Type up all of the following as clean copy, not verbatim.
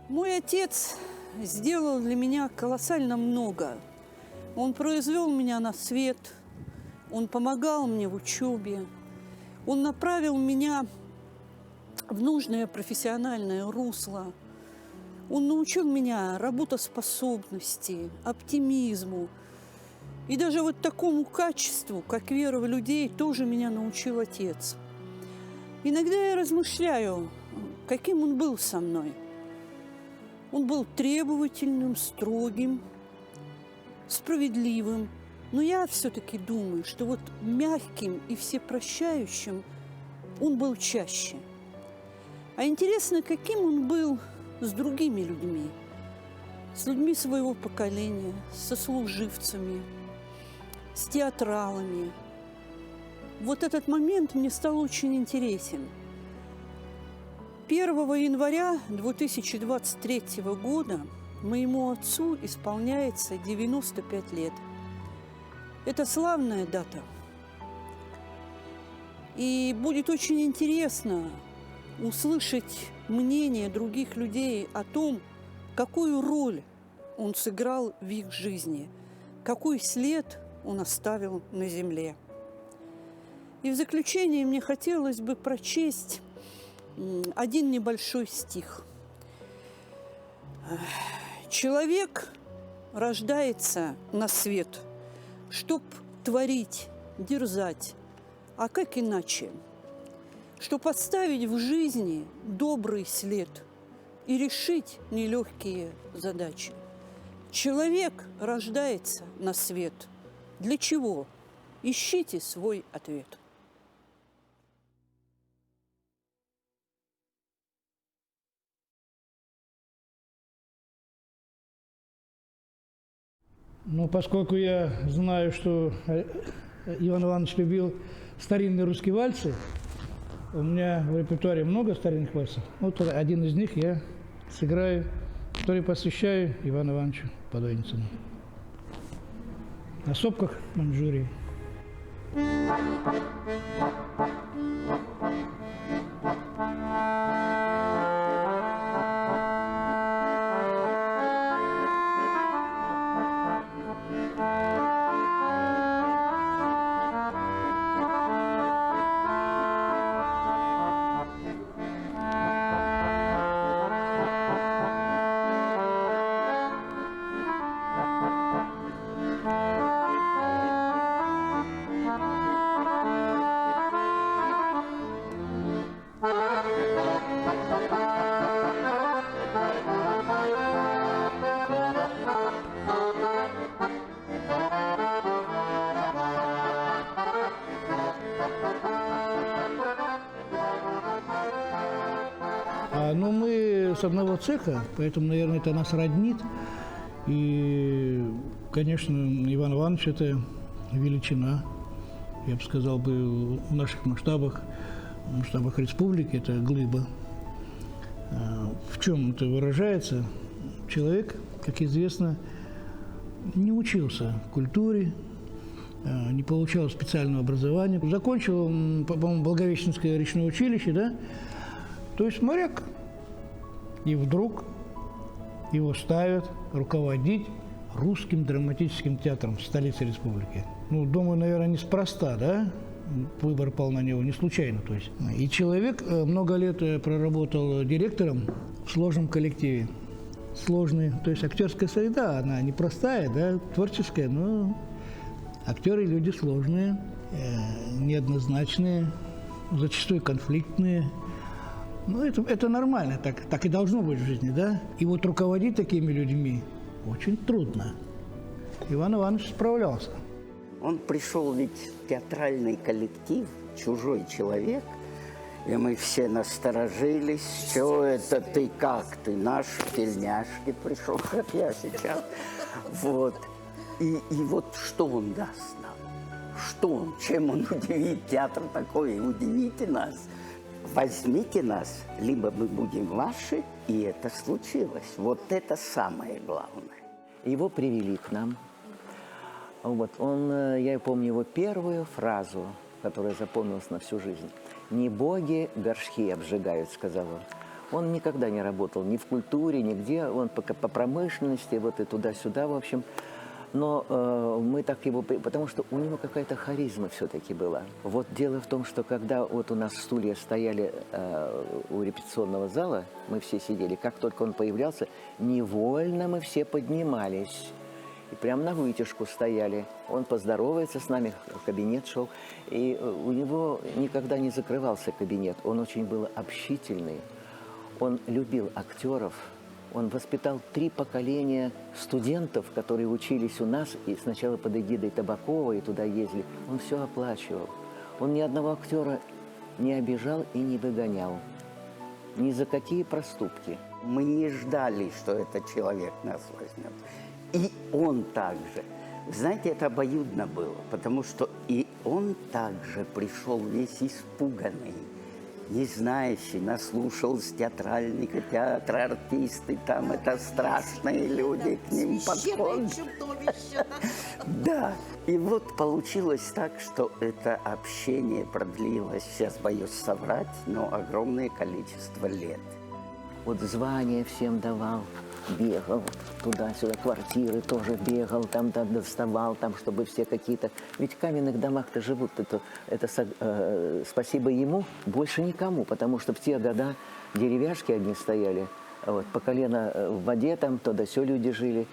Мой отец сделал для меня колоссально много. Он произвел меня на свет, он помогал мне в учебе, он направил меня в нужное профессиональное русло. Он научил меня работоспособности, оптимизму. И даже вот такому качеству, как вера в людей, тоже меня научил отец. Иногда я размышляю, каким он был со мной. Он был требовательным, строгим, справедливым. Но я все-таки думаю, что вот мягким и всепрощающим он был чаще. А интересно, каким он был с другими людьми, с людьми своего поколения, с сослуживцами, с театралами. Вот этот момент мне стал очень интересен. 1 января 2023 года моему отцу исполняется 95 лет. Это славная дата. И будет очень интересно услышать мнение других людей о том, какую роль он сыграл в их жизни, какой след он оставил на земле. И в заключение мне хотелось бы прочесть один небольшой стих. Человек рождается на свет, чтоб творить, дерзать, а как иначе? Чтоб оставить в жизни добрый след и решить нелегкие задачи. Человек рождается на свет. Для чего? Ищите свой ответ. Ну, поскольку я знаю, что Иван Иванович любил старинные русские вальсы, у меня в репертуаре много старинных вальсов. Вот один из них я сыграю, который посвящаю Ивану Ивановичу Подойницыну. На сопках Маньчжурии. Но мы с одного цеха, поэтому, наверное, это нас роднит. И, конечно, Иван Иванович – это величина, я бы сказал, в наших масштабах республики, это глыба. В чем это выражается? Человек, как известно, не учился культуре, не получал специального образования. Закончил, по-моему, Благовещенское речное училище, да? То есть моряк. И вдруг его ставят руководить Русским драматическим театром в столице республики. Ну, думаю, наверное, неспроста, да? выбор пал на него не случайно. То есть. И человек много лет проработал директором в сложном коллективе. Сложный, то есть актерская среда, она непростая, да, творческая, но актеры люди сложные, неоднозначные, зачастую конфликтные. Ну, это нормально, так и должно быть в жизни, да. И вот руководить такими людьми очень трудно. Иван Иванович справлялся. Он пришел ведь в театральный коллектив, чужой человек, и мы все насторожились, что это ты, как ты, наш в тельняшке пришел, как я сейчас. Вот. И вот что он даст нам? Что он, чем он удивит? Театр такой, удивите нас. Возьмите нас, либо мы будем ваши, и это случилось. Вот это самое главное. Его привели к нам. Вот я помню его первую фразу, которая запомнилась на всю жизнь. «Не боги горшки обжигают», — сказал он. Он никогда не работал ни в культуре, нигде, он по промышленности, вот и туда-сюда, в общем. Но мы так его... Потому что у него какая-то харизма все-таки была. Вот дело в том, что когда вот у нас стулья стояли у репетиционного зала, мы все сидели, как только он появлялся, невольно мы все поднимались. И прям на вытяжку стояли. Он поздоровается с нами, в кабинет шел. И у него никогда не закрывался кабинет. Он очень был общительный. Он любил актеров. Он воспитал 3 поколения студентов, которые учились у нас. И сначала под эгидой Табакова, и туда ездили. Он все оплачивал. Он ни одного актера не обижал и не выгонял. Ни за какие проступки. Мы не ждали, что этот человек нас возьмет. И он также. Знаете, это обоюдно было, потому что и он также пришел весь испуганный, не знающий, наслушался театральника, театра, артисты, там это страшные люди, к ним подходят. Да, и вот получилось так, что это общение продлилось, сейчас боюсь соврать, но огромное количество лет. Вот звания всем давал, бегал туда-сюда, квартиры тоже бегал, там доставал, там, чтобы все какие-то... Ведь в каменных домах-то живут, это спасибо ему, больше никому, потому что в те года деревяшки одни стояли, вот, по колено в воде там, туда-сё люди жили.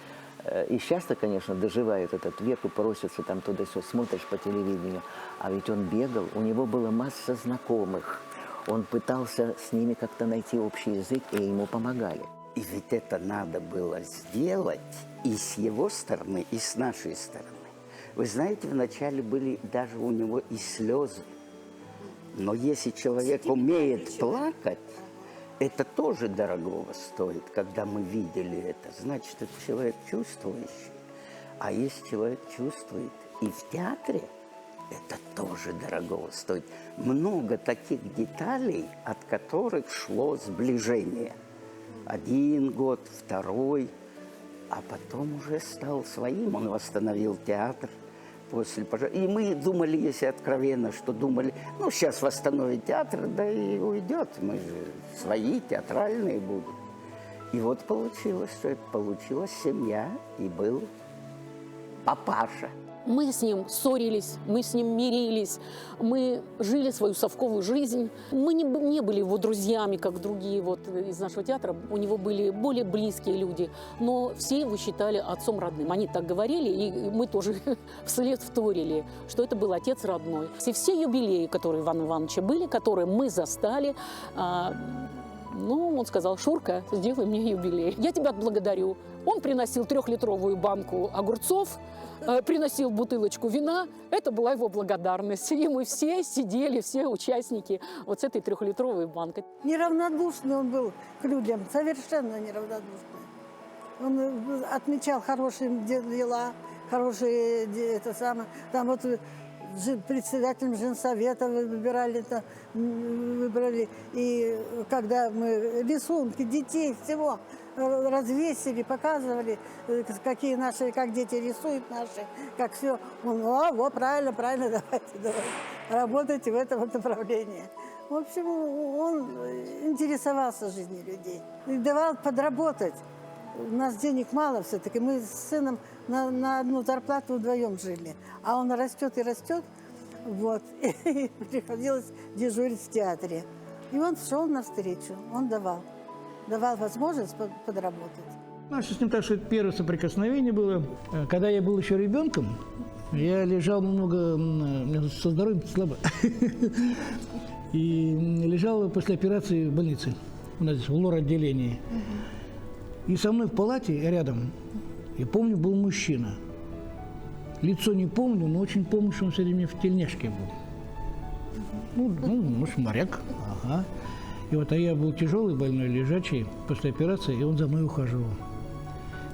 И сейчас-то, конечно, доживают этот век и просятся там туда-сё, смотришь по телевидению. А ведь он бегал, у него была масса знакомых. Он пытался с ними как-то найти общий язык, и ему помогали. И ведь это надо было сделать и с его стороны, и с нашей стороны. Вы знаете, вначале были даже у него и слезы. Но если человек умеет плакать, это тоже дорогого стоит, когда мы видели это. Значит, это человек чувствующий. А если человек чувствует и в театре, это тоже дорогого стоит. Много таких деталей, от которых шло сближение. 1 год, 2, а потом уже стал своим. Он восстановил театр после пожара. И мы думали, если откровенно, что думали, ну, сейчас восстановит театр, да и уйдет. Мы же свои, театральные будут. И вот получилось, что это получилась семья, и был папаша. Мы с ним ссорились, мы с ним мирились, мы жили свою совковую жизнь. Мы не были его друзьями, как другие вот из нашего театра. У него были более близкие люди, но все его считали отцом родным. Они так говорили, и мы тоже вслед вторили, что это был отец родной. И все юбилеи, которые у Ивана Ивановича были, которые мы застали, он сказал: «Шурка, сделай мне юбилей. Я тебя отблагодарю». Он приносил 3-литровую банку огурцов, приносил бутылочку вина. Это была его благодарность. И мы все сидели, все участники вот с этой 3-литровой банкой. Неравнодушный он был к людям, совершенно неравнодушный. Он отмечал хорошие дела, хорошие там вот председателем женсовета выбрали. И когда мы рисунки детей всего развесили, показывали, как дети рисуют наши, как все. Он, правильно, давайте, работайте в этом направлении. В общем, он интересовался жизнью людей и давал подработать. У нас денег мало все-таки, мы с сыном на одну зарплату вдвоем жили. А он растет и растет. Вот. И приходилось дежурить в театре. И он шел навстречу, он давал возможность подработать. Наше с ним так, что это первое соприкосновение было. Когда я был еще ребенком, я лежал много, у меня со здоровьем слабо, и лежал после операции в больнице, у нас здесь в лор-отделении. И со мной в палате рядом, я помню, был мужчина. Лицо не помню, но очень помню, что он все время в тельняшке был. Может, моряк. Ага. И вот, а я был тяжелый, больной, лежачий после операции, и он за мной ухаживал.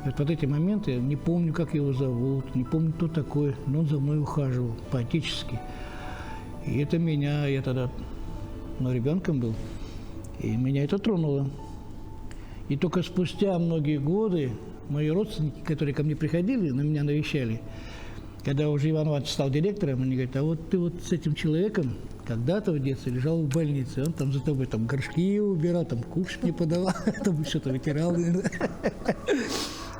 И вот под эти моменты я не помню, как его зовут, не помню, кто такой, но он за мной ухаживал по-отечески. И это меня, я тогда ребенком был, и меня это тронуло. И только спустя многие годы мои родственники, которые ко мне приходили, на меня навещали, когда уже Иван Иванович стал директором, они говорят, а вот ты вот с этим человеком когда-то в детстве лежал в больнице, он там за тобой там горшки убирал, там кушать не подавал, там что-то вытирал, наверное.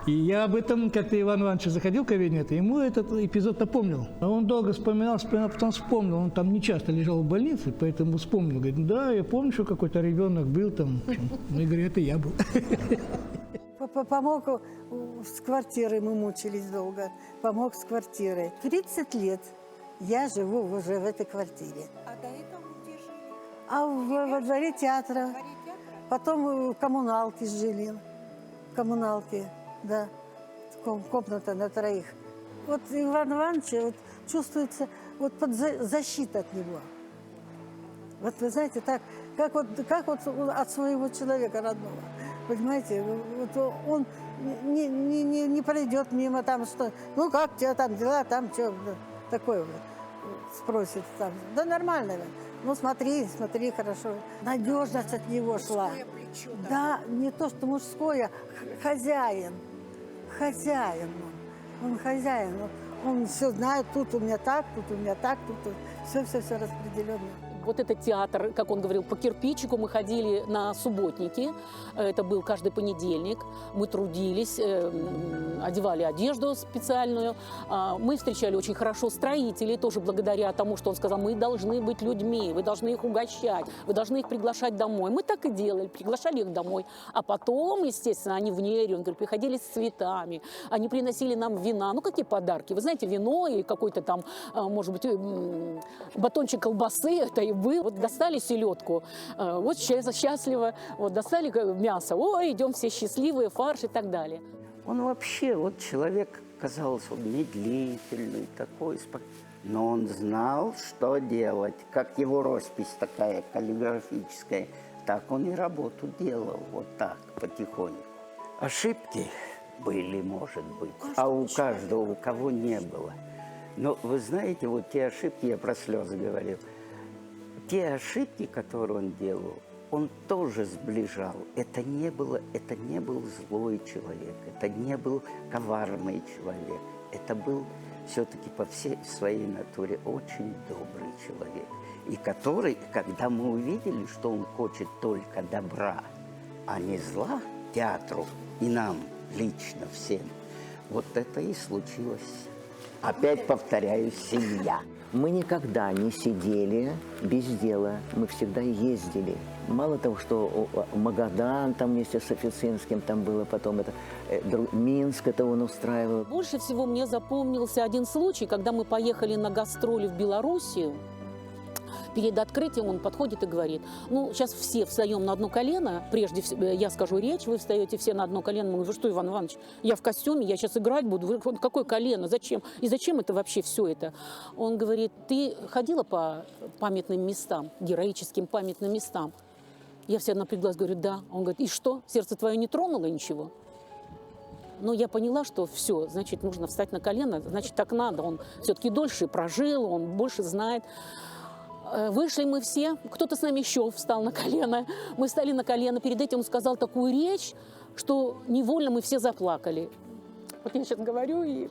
И я об этом, как-то Иван Иванович заходил в кабинет, и ему этот эпизод напомнил. А он долго вспоминал, потом вспомнил. Он там не часто лежал в больнице, поэтому вспомнил. Говорит, да, я помню, что какой-то ребенок был там. Ну, и говорю, это я был. Помог с квартирой, мы мучились долго. Помог с квартирой. 30 лет я живу уже в этой квартире. А до этого где жили? А во дворе театра. Потом в коммуналке жили. В коммуналке, да. Комната на троих. Вот Иван Иванович вот, чувствуется вот защита от него. Вот вы знаете, так, как вот от своего человека родного. Понимаете, вот он не пройдет мимо там, что, ну как у тебя там дела, там что, такое вот, спросит там. Да нормально, ну смотри хорошо. Надежность от него шла. Плечо, Да, не то, что мужское, хозяин. Хозяин он хозяин. Он все знает, тут у меня так, тут у меня так, тут все распределенно. Вот этот театр, как он говорил, по кирпичику мы ходили на субботники. Это был каждый понедельник. Мы трудились, одевали одежду специальную. Мы встречали очень хорошо строителей, тоже благодаря тому, что он сказал, мы должны быть людьми, вы должны их угощать, вы должны их приглашать домой. Мы так и делали, приглашали их домой. А потом, естественно, они в Нерюнгель, он говорит, приходили с цветами, они приносили нам вина. Ну, какие подарки? Вы знаете, вино и какой-то там, может быть, батончик колбасы, это и был. Вот достали селедку, вот счастливо, вот достали мясо, ой, идем все счастливые, фарш и так далее. Он вообще, вот человек, казалось, он медлительный, такой, но он знал, что делать. Как его роспись такая каллиграфическая, так он и работу делал, вот так, потихоньку. Ошибки были, может быть, а у каждого, у кого не было. Но вы знаете, вот те ошибки, я про слезы говорил, те ошибки, которые он делал, он тоже сближал. Это не был злой человек, это не был коварный человек. Это был все-таки по всей своей натуре очень добрый человек. И который, когда мы увидели, что он хочет только добра, а не зла театру и нам лично всем, вот это и случилось. Опять повторяю, семья. Мы никогда не сидели без дела, мы всегда ездили. Мало того, что Магадан там вместе с Официнским там было, потом это Минск это он устраивал. Больше всего мне запомнился один случай, когда мы поехали на гастроли в Белоруссию. Перед открытием он подходит и говорит, ну, сейчас все встаем на одно колено, прежде всего, я скажу речь, вы встаете все на одно колено. Мы говорим, вы что, Иван Иванович, я в костюме, я сейчас играть буду. Вы, какое колено, зачем? И зачем это вообще все это? Он говорит, ты ходила по памятным местам, героическим памятным местам? Я вся напряглась, говорю, да. Он говорит, и что, сердце твое не тронуло ничего? Но я поняла, что все, значит, нужно встать на колено, значит, так надо. Он все-таки дольше прожил, он больше знает. Вышли мы все, кто-то с нами еще встал на колено. Мы встали на колено, перед этим он сказал такую речь, что невольно мы все заплакали. Вот я сейчас говорю, и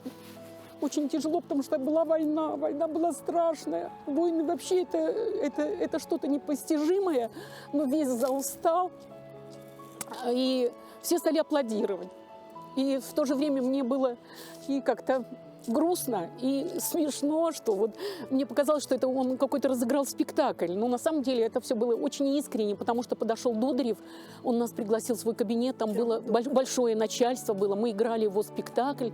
очень тяжело, потому что была война была страшная. Войны вообще это что-то непостижимое, но весь зал встал, и все стали аплодировать. И в то же время мне было и как-то грустно и смешно, что вот мне показалось, что это он какой-то разыграл спектакль. Но на самом деле это все было очень искренне, потому что подошел Дударев, он нас пригласил в свой кабинет, там было большое начальство было, мы играли его спектакль,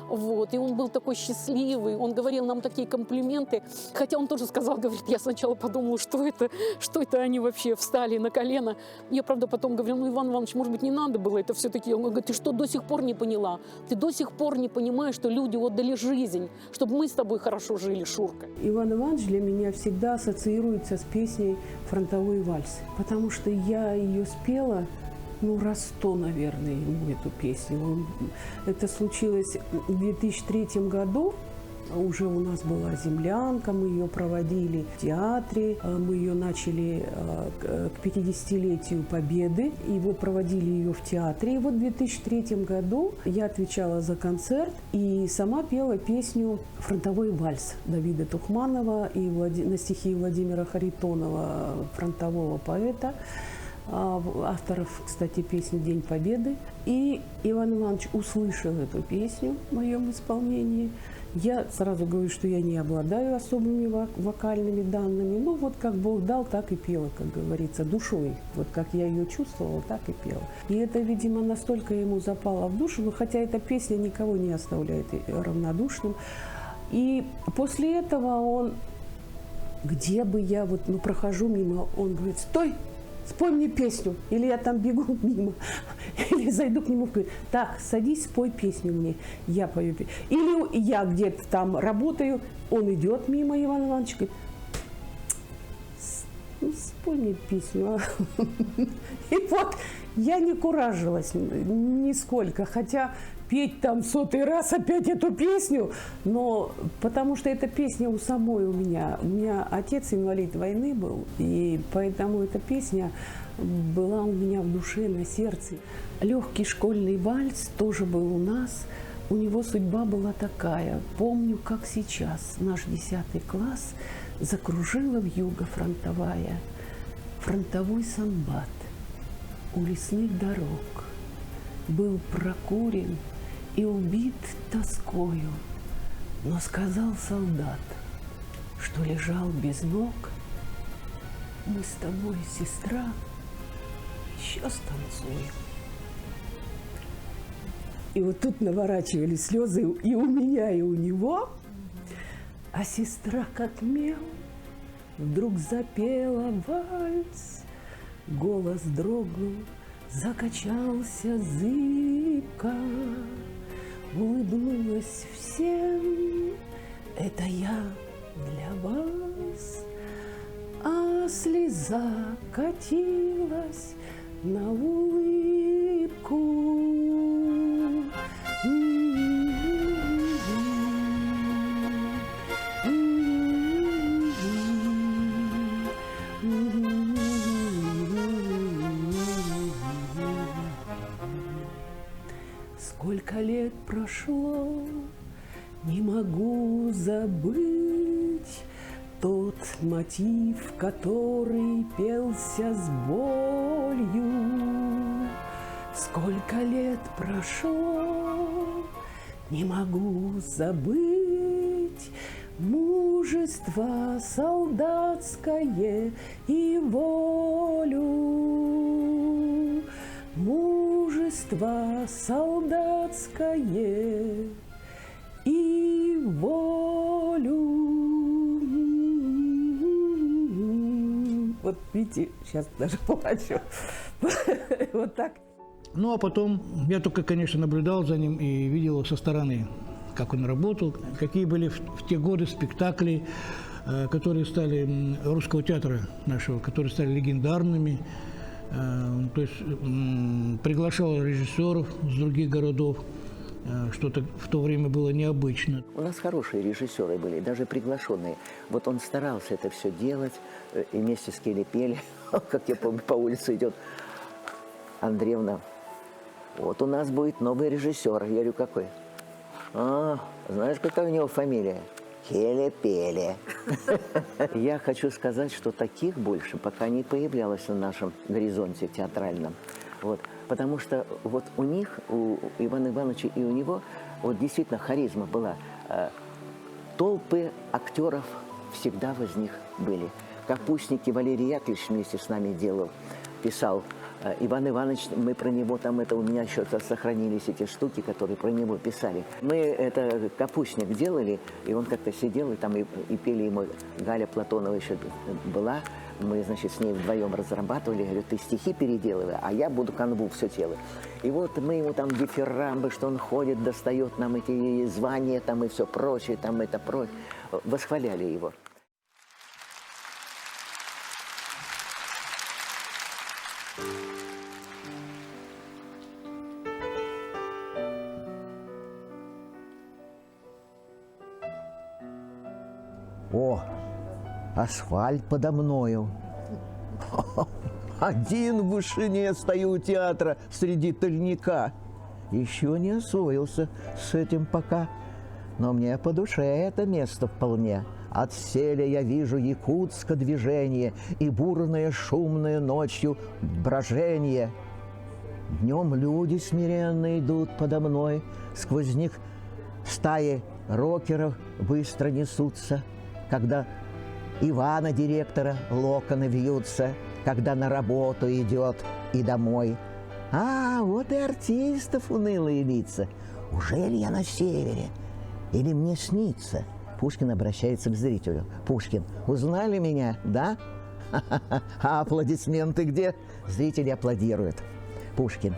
вот, и он был такой счастливый, он говорил нам такие комплименты, хотя он тоже сказал, говорит, я сначала подумала, что это они вообще встали на колено. Я, правда, потом говорю, ну, Иван Иванович, может быть, не надо было это все-таки. Он говорит, ты что, до сих пор не поняла? Ты до сих пор не понимаешь, что люди отдали жизнь, чтобы мы с тобой хорошо жили, Шурка. Иван Иванович для меня всегда ассоциируется с песней «Фронтовой вальс», потому что я ее спела, раз 100, наверное, ему эту песню. Это случилось в 2003 году. Уже у нас была землянка, мы ее проводили в театре, мы ее начали к 50-летию Победы, и вот проводили ее в театре. И вот в 2003 году я отвечала за концерт и сама пела песню «Фронтовой вальс» Давида Тухманова и на стихи Владимира Харитонова, фронтового поэта, авторов, кстати, песни «День Победы». И Иван Иванович услышал эту песню в моем исполнении. Я сразу говорю, что я не обладаю особыми вокальными данными. Ну, вот как Бог дал, так и пела, как говорится, душой. Вот как я ее чувствовала, так и пела. И это, видимо, настолько ему запало в душу, хотя эта песня никого не оставляет равнодушным. И после этого он, где бы я прохожу мимо, он говорит, стой! Спой мне песню, или я там бегу мимо, или зайду к нему в говорит, так, садись, спой песню мне, я пою песню. Или я где-то там работаю, он идет мимо Ивана Ивановича, говорит, спой мне песню. И вот я не куражилась нисколько, хотя петь там 100-й раз опять эту песню, но потому что эта песня у меня. У меня отец инвалид войны был, и поэтому эта песня была у меня в душе, на сердце. Легкий школьный вальс тоже был у нас. У него судьба была такая. Помню, как сейчас наш 10 класс закружила вьюга фронтовая, фронтовой самбат у лесных дорог. Был прокурен и убит тоскою, но сказал солдат, что лежал без ног. Мы с тобой, сестра, еще станцуем. И вот тут наворачивались слезы и у меня, и у него. А сестра, как мел, вдруг запела вальс. Голос дрогнул, закачался зыбко, улыбнулась всем, это я для вас, а слеза катилась на улыбку. Сколько лет прошло, не могу забыть тот мотив, который пелся с болью. Сколько лет прошло, не могу забыть мужество солдатское и волю. Мужество солдатское и волю. Вот видите, сейчас даже плачу. Вот так. Ну, а потом я только, конечно, наблюдал за ним и видел его со стороны, как он работал, какие были в те годы спектакли, которые стали русского театра нашего, которые стали легендарными. То есть приглашал режиссеров с других городов, что-то в то время было необычно. У нас хорошие режиссеры были, даже приглашенные. Вот он старался это все делать, и вместе с Келли пели, как я помню, по улице идет Андреевна. Вот у нас будет новый режиссер. Я говорю, какой? Знаешь, какая у него фамилия? Келли-пели. Я хочу сказать, что таких больше пока не появлялось на нашем горизонте театральном. Вот. Потому что вот у них, у Ивана Ивановича и у него, вот действительно харизма была. толпы актеров всегда из них были. Капустники Валерий Яковлевич вместе с нами делал, писал. Иван Иванович, мы про него там, это у меня еще сохранились эти штуки, которые про него писали. Мы это капустник делали, и он как-то сидел, и там и пели ему, Галя Платонова еще была, мы, значит, с ней вдвоем разрабатывали, говорю, ты стихи переделывай, а я буду канву все делать. И вот мы ему там дифирамбы, что он ходит, достает нам эти звания там и все прочее, там это прочее, восхваляли его. О, асфальт подо мною. Один в вышине стою у театра среди тольника. Еще не освоился с этим пока. Но мне по душе это место вполне. Отселя я вижу якутское движение и бурное шумное ночью брожение. Днем люди смиренно идут подо мной, сквозь них стаи рокеров быстро несутся, когда Ивана директора локоны вьются, когда на работу идет и домой. А, вот и артистов унылые лица. Ужели я на севере? Или мне снится? Пушкин обращается к зрителю. Пушкин, узнали меня, да? А аплодисменты где? Зрители аплодируют. Пушкин,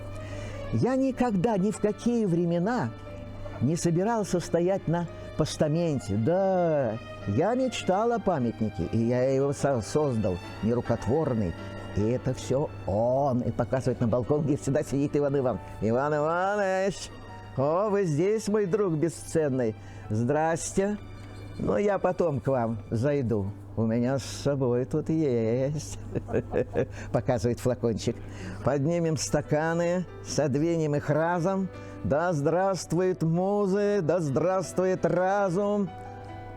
я никогда ни в какие времена не собирался стоять на постаменте. Да, я мечтал о памятнике, и я его создал, нерукотворный. И это все он. И показывает на балкон, где всегда сидит Иван Иванович. Иван Иванович, о, вы здесь, мой друг бесценный. Здрасте. Ну, я потом к вам зайду. У меня с собой тут есть. Показывает флакончик. Поднимем стаканы, содвинем их разом. Да здравствует музы, да здравствует разум.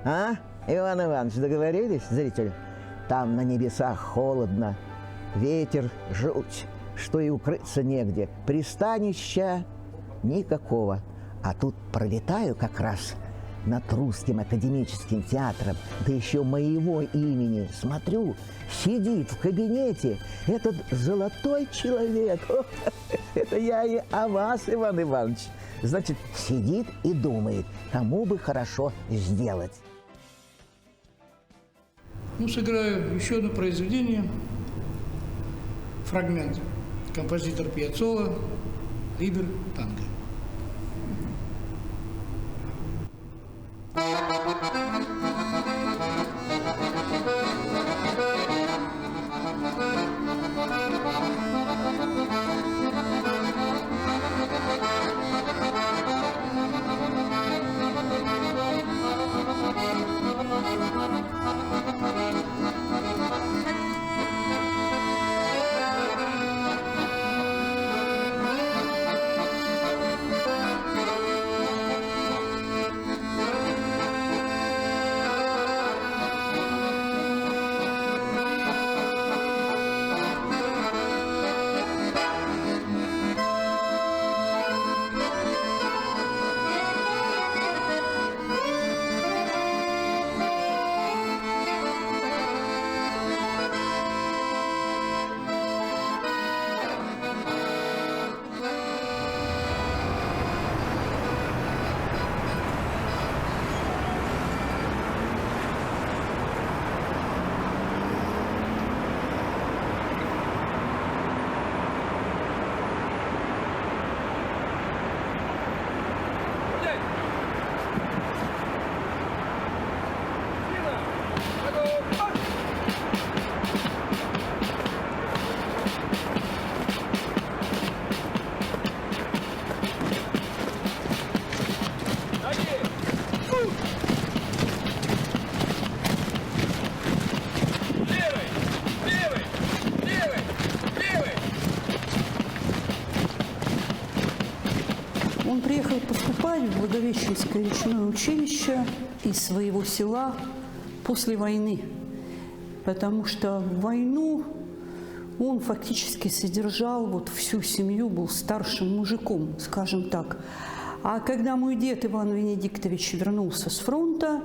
А, Иван Иванович, договорились, зритель? Там на небесах холодно, ветер жуть, что и укрыться негде. Пристанища никакого. А тут пролетаю как раз над Русским академическим театром, да еще моего имени. Смотрю, сидит в кабинете этот золотой человек. О, это я и о вас, Иван Иванович. Значит, сидит и думает, кому бы хорошо сделать. Ну, сыграю еще одно произведение, фрагмент. Композитор Пьяццола, Либер, танго. Он приехал поступать в Благовещенское речное училище из своего села после войны, потому что в войну он фактически содержал вот всю семью, был старшим мужиком, скажем так. А когда мой дед Иван Венедиктович вернулся с фронта,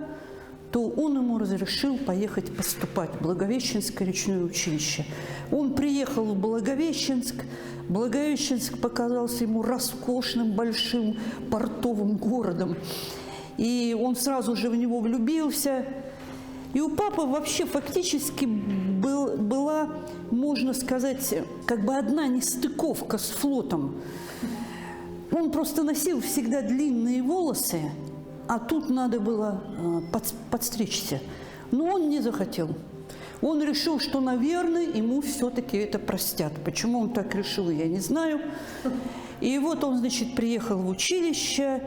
то он ему разрешил поехать поступать в Благовещенское речное училище. Он приехал в Благовещенск. Благовещенск показался ему роскошным, большим портовым городом. И он сразу же в него влюбился. И у папы вообще фактически была, можно сказать, как бы одна нестыковка с флотом. Он просто носил всегда длинные волосы, а тут надо было подстричься. Но он не захотел. Он решил, что, наверное, ему все-таки это простят. Почему он так решил, я не знаю. И вот он, значит, приехал в училище.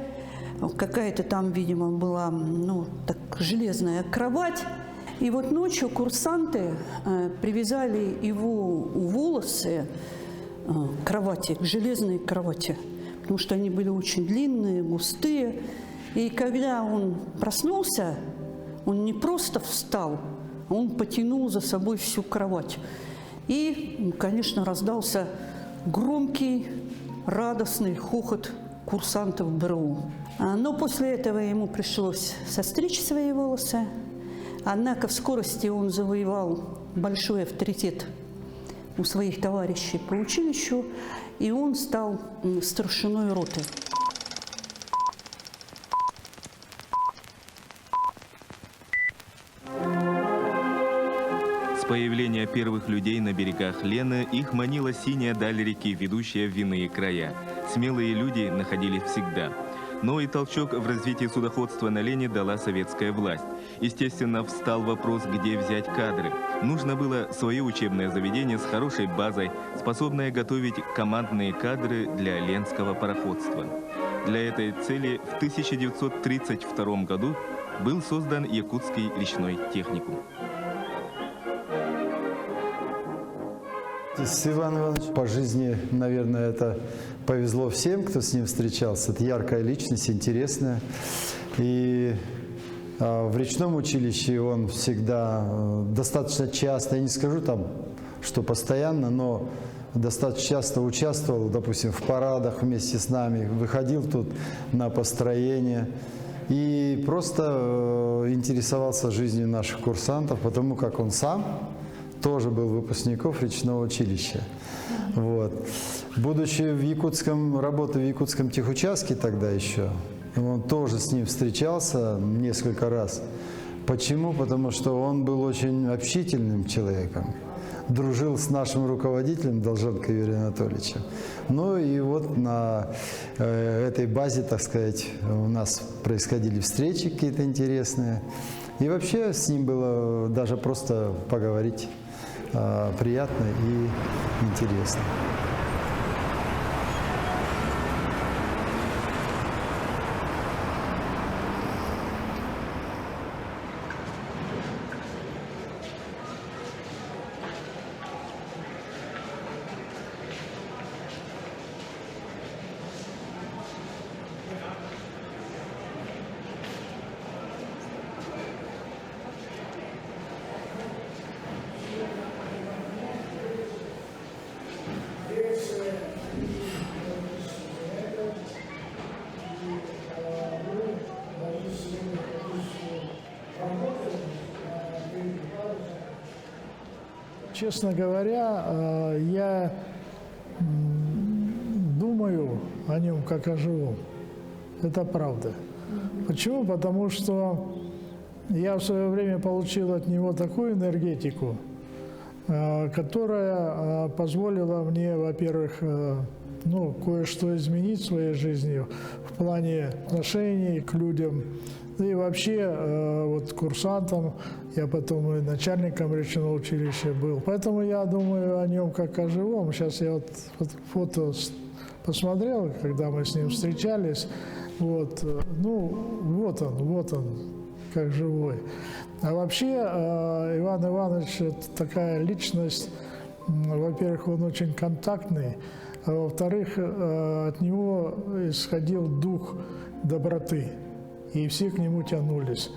Какая-то там, видимо, была, ну, так, железная кровать. И вот ночью курсанты привязали его волосы к кровати, к железной кровати, потому что они были очень длинные, густые. И когда он проснулся, он не просто встал, он потянул за собой всю кровать. И, конечно, раздался громкий, радостный хохот курсантов БРУ. Но после этого ему пришлось состричь свои волосы. Однако в скорости он завоевал большой авторитет у своих товарищей по училищу, и он стал старшиной роты. С появления первых людей на берегах Лены их манила синяя даль реки, ведущая в иные края. Смелые люди находились всегда. Но и толчок в развитии судоходства на Лене дала советская власть. Естественно, встал вопрос, где взять кадры. Нужно было свое учебное заведение с хорошей базой, способное готовить командные кадры для ленского пароходства. Для этой цели в 1932 году был создан Якутский речной техникум. С Иваном Ивановичем по жизни, наверное, это повезло всем, кто с ним встречался. Это яркая личность, интересная. И в речном училище он всегда достаточно часто, я не скажу там, что постоянно, но достаточно часто участвовал, допустим, в парадах вместе с нами, выходил тут на построение. И просто интересовался жизнью наших курсантов, потому как он сам тоже был выпускником речного училища. Вот. Будучи в Якутском, работая в Якутском техучастке тогда еще, он тоже с ним встречался несколько раз. Почему? Потому что он был очень общительным человеком. Дружил с нашим руководителем Долженко Юрием Анатольевичем. Ну и вот на этой базе, так сказать, у нас происходили встречи какие-то интересные. И вообще с ним было даже просто поговорить приятно и интересно. Честно говоря, я думаю о нем как о живом. Это правда. Почему? Потому что я в свое время получил от него такую энергетику, которая позволила мне, во-первых, кое-что изменить в своей жизни в плане отношений к людям. И вообще, вот курсантом, я потом и начальником речного училища был. Поэтому я думаю о нем как о живом. Сейчас я вот фото посмотрел, когда мы с ним встречались. Вот, вот он, как живой. А вообще, Иван Иванович – это такая личность, во-первых, он очень контактный, а во-вторых, от него исходил дух доброты. И все к нему тянулись.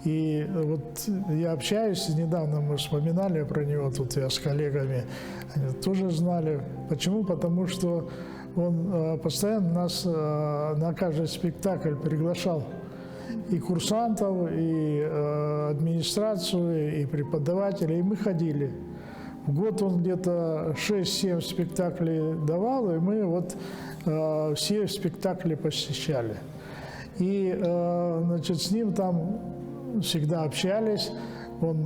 И вот я общаюсь, недавно мы вспоминали про него, тут я с коллегами, они тоже знали. Почему? Потому что он постоянно нас на каждый спектакль приглашал. И курсантов, и администрацию, и преподавателей. И мы ходили. В год он где-то 6-7 спектаклей давал, и мы вот все спектакли посещали. И, значит, с ним там всегда общались, он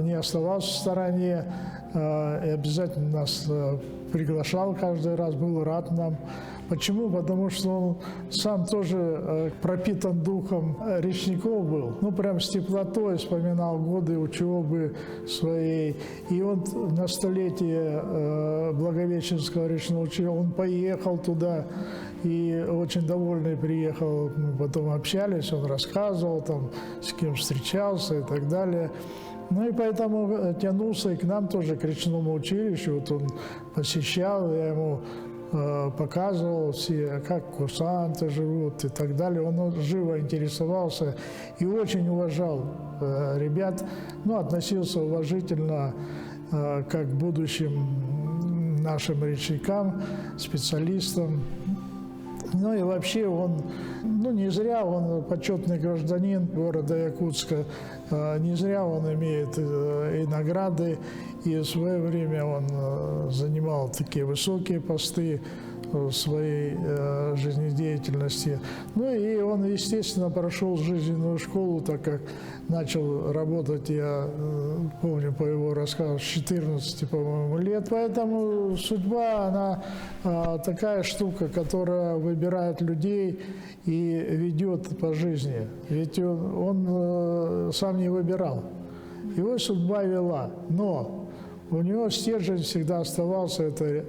не оставался в стороне, и обязательно нас приглашал каждый раз, был рад нам. Почему? Потому что он сам тоже пропитан духом речников был. Ну, прям с теплотой вспоминал годы учебы своей. И он на столетие Благовещенского речного училища, он поехал туда и очень довольный приехал. Мы потом общались, он рассказывал, там, с кем встречался и так далее. Ну и поэтому тянулся и к нам тоже, к речному училищу. Вот он посещал, я ему показывал все, как курсанты живут и так далее. Он живо интересовался и очень уважал ребят, ну, относился уважительно как к будущим нашим речникам, специалистам. Ну и вообще он, ну не зря он почетный гражданин города Якутска, не зря он имеет и награды, и в свое время он занимал такие высокие посты в своей жизнедеятельности. Ну и он, естественно, прошел жизненную школу, так как начал работать, я помню по его рассказу, с 14, по-моему, лет. Поэтому судьба, она такая штука, которая выбирает людей и ведет по жизни. Ведь он сам не выбирал. Его судьба вела. Но у него стержень всегда оставался, это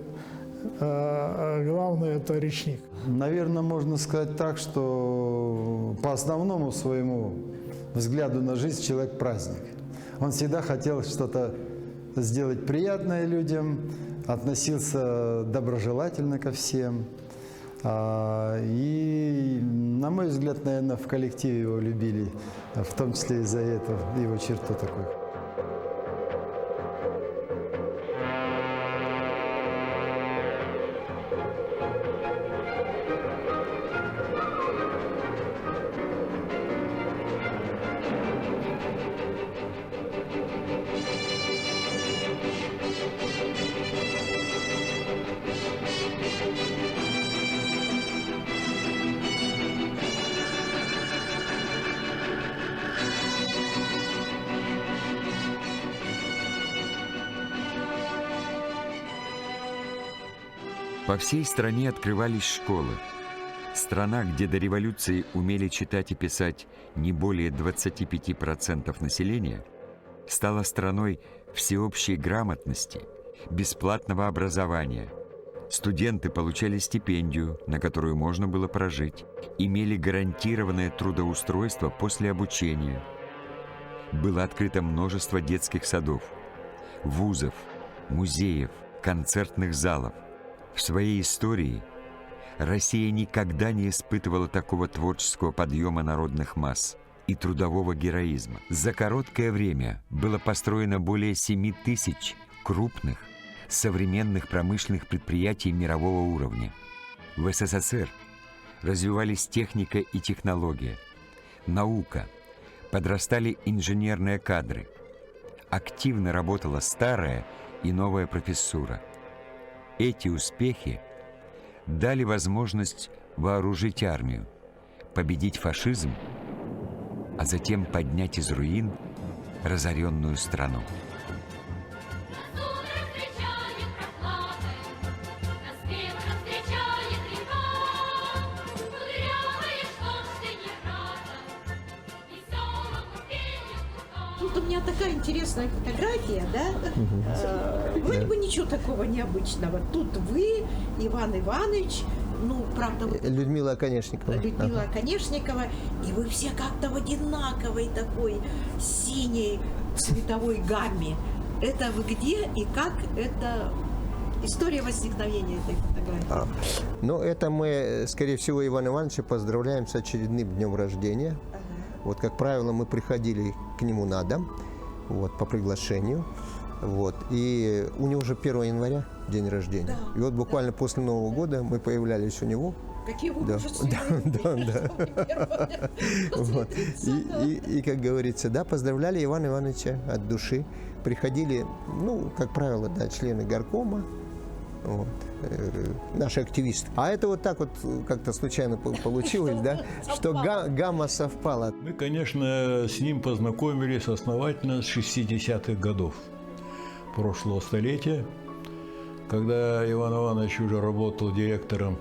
главное, это речник. Наверное, можно сказать так, что по основному своему взгляду на жизнь человек праздник. Он всегда хотел что-то сделать приятное людям, относился доброжелательно ко всем. И, на мой взгляд, наверное, в коллективе его любили, в том числе из-за этого, его черту такой. По всей стране открывались школы. Страна, где до революции умели читать и писать не более 25% населения, стала страной всеобщей грамотности, бесплатного образования. Студенты получали стипендию, на которую можно было прожить, имели гарантированное трудоустройство после обучения. Было открыто множество детских садов, вузов, музеев, концертных залов. В своей истории Россия никогда не испытывала такого творческого подъема народных масс и трудового героизма. За короткое время было построено более 7000 крупных, современных промышленных предприятий мирового уровня. В СССР развивались техника и технология, наука, подрастали инженерные кадры. Активно работала старая и новая профессура. Эти успехи дали возможность вооружить армию, победить фашизм, а затем поднять из руин разоренную страну. Тут у меня такая интересная фотография, да? Вроде бы ничего такого необычного. Тут вы, Иван Иванович, ну, правда... Людмила Оконешникова. Людмила Оконешникова. И вы все как-то в одинаковой такой синей цветовой гамме. Это вы где и как это... История возникновения этой фотографии. Ну, это мы, скорее всего, Ивана Ивановича поздравляем с очередным днем рождения. Вот, как правило, мы приходили к нему на дом, вот, по приглашению. Вот. И у него же 1 января день рождения. Да, и вот буквально после Нового года мы появлялись у него. Какие вы Да, да. Вот. И, как говорится, да, поздравляли Ивана Ивановича от души. Приходили, ну, как правило, да, члены горкома, вот, наши активисты. А это вот так вот как-то случайно получилось, да, что гамма совпала. Мы, конечно, с ним познакомились основательно с 60-х годов прошлого столетия, когда Иван Иванович уже работал директором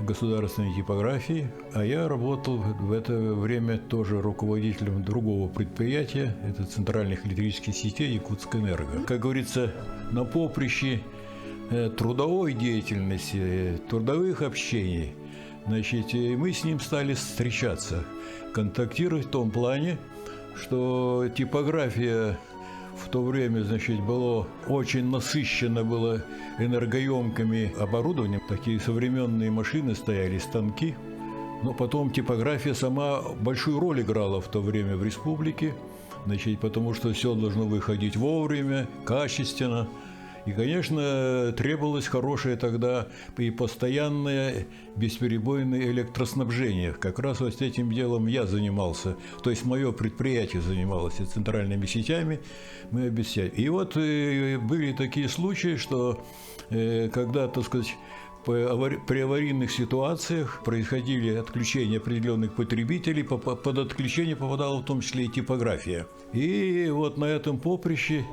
государственной типографии, а я работал в это время тоже руководителем другого предприятия, это Центральных электрических сетей Якутскэнерго. Как говорится, на поприще трудовой деятельности, трудовых общений, значит, мы с ним стали встречаться, контактировать в том плане, что типография в то время, значит, было очень насыщено было энергоемкими оборудованием. Такие современные машины стояли, станки. Но потом типография сама большую роль играла в то время в республике, значит, потому что все должно выходить вовремя, качественно. И, конечно, требовалось хорошее тогда и постоянное бесперебойное электроснабжение. Как раз вот этим делом я занимался. То есть мое предприятие занималось и центральными сетями. Мы объясняли. И вот были такие случаи, что когда, так сказать, при аварийных ситуациях происходили отключения определенных потребителей, под отключение попадала в том числе и типография. И вот на этом поприще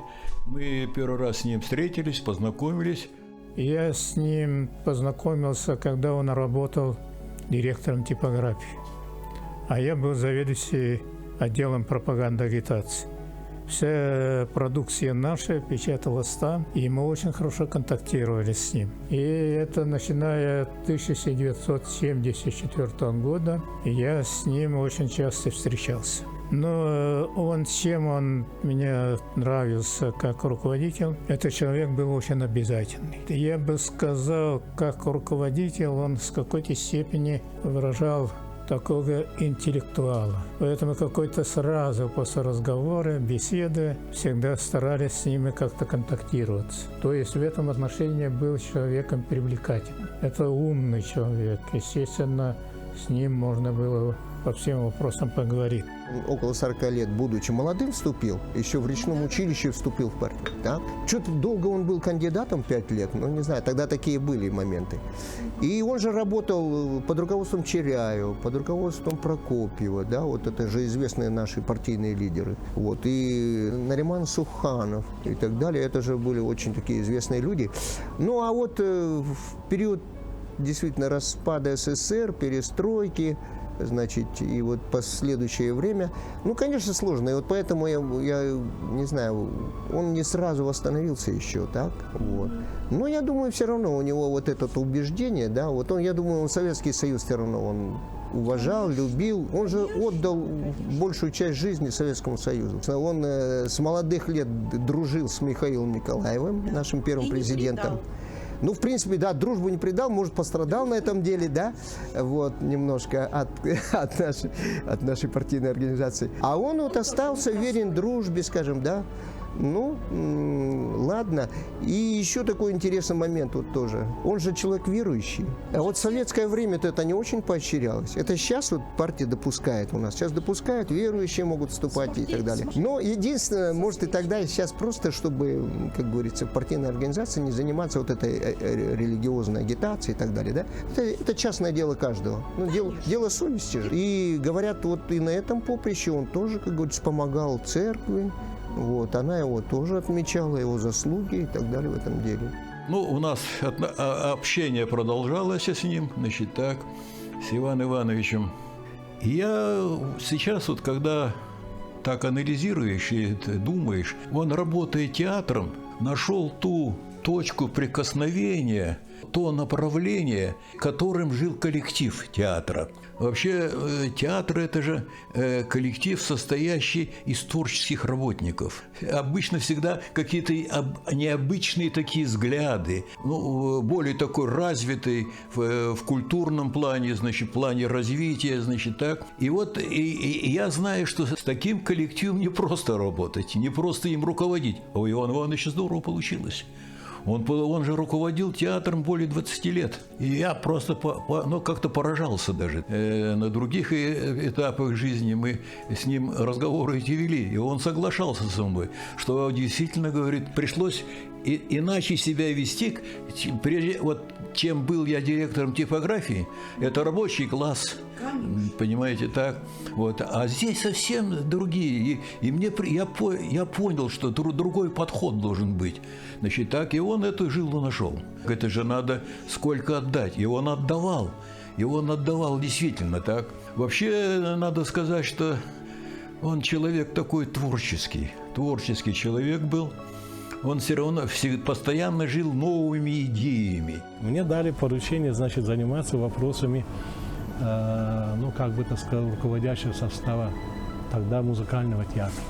мы первый раз с ним встретились, познакомились. Я с ним познакомился, когда он работал директором типографии, а я был заведующий отделом пропаганды и агитации. Вся продукция наша печаталась там, и мы очень хорошо контактировали с ним. И это начиная от 1974 года я с ним очень часто встречался. Но чем он мне нравился как руководитель, этот человек был очень обязательный. Я бы сказал, как руководитель, он в какой-то степени выражал такого интеллектуала. Поэтому какой-то сразу после разговора, беседы, всегда старались с ними как-то контактироваться. То есть в этом отношении был человеком привлекательным. Это умный человек. Естественно, с ним можно было по всем вопросам поговорить. Около 40 лет, будучи молодым, вступил, еще в речном училище вступил в партию. Да? Что-то долго он был кандидатом, 5 лет, ну не знаю, тогда такие были моменты. И он же работал под руководством Черяева, под руководством Прокопьева, да, вот это же известные наши партийные лидеры. Вот, и Нариман Суханов и так далее, это же были очень такие известные люди. Ну а вот в период действительно распада СССР, перестройки, значит, и вот последующее время, ну, конечно, сложно. И вот поэтому я не знаю, он не сразу восстановился еще, так, вот. Но я думаю, все равно у него вот это убеждение, да, вот он, я думаю, он Советский Союз все равно он уважал, любил. Он же отдал большую часть жизни Советскому Союзу. Он с молодых лет дружил с Михаилом Николаевым, нашим первым президентом. Ну, в принципе, да, дружбу не предал, может, пострадал на этом деле, да, вот, немножко от нашей партийной организации. А он вот остался верен дружбе, скажем, да. Ну, ладно. И еще такой интересный момент вот тоже. Он же человек верующий. А вот в советское время-то это не очень поощрялось. Это сейчас вот партия допускает у нас. Сейчас допускают, верующие могут вступать и так далее. Но единственное, может и тогда, и сейчас просто, чтобы, как говорится, партийная организация не заниматься вот этой религиозной агитацией и так далее, да? Это частное дело каждого. Ну, дело совести же. И говорят, вот и на этом поприще он тоже, как говорится, помогал церкви. Вот, она его тоже отмечала, его заслуги и так далее в этом деле. Ну, у нас общение продолжалось с ним, значит, так, с Иваном Ивановичем. И я сейчас, вот, когда так анализируешь и думаешь, он, работая театром, нашел ту точку прикосновения, то направление, которым жил коллектив театра. Вообще театр – это же коллектив, состоящий из творческих работников. Обычно всегда какие-то необычные такие взгляды, более такой развитый в культурном плане, значит, в плане развития, значит, так. И вот и я знаю, что с таким коллективом не просто работать, не просто им руководить. А у Ивана Ивановича здорово получилось. Он же руководил театром более 20 лет. И я просто как-то поражался даже. На других этапах жизни мы с ним разговоры эти вели, и он соглашался со мной, что действительно, говорит, пришлось иначе себя вести, чем был я директором типографии, это рабочий класс. Понимаете, так? Вот. А здесь совсем другие. И я понял, что другой подход должен быть. Значит, так, и он эту жилу нашел. Это же надо сколько отдать. И он отдавал. И он отдавал действительно так. Вообще, надо сказать, что он человек такой творческий. Творческий человек был. Он все равно постоянно жил новыми идеями. Мне дали поручение, значит, заниматься вопросами, как бы так сказать, руководящего состава тогда музыкального театра.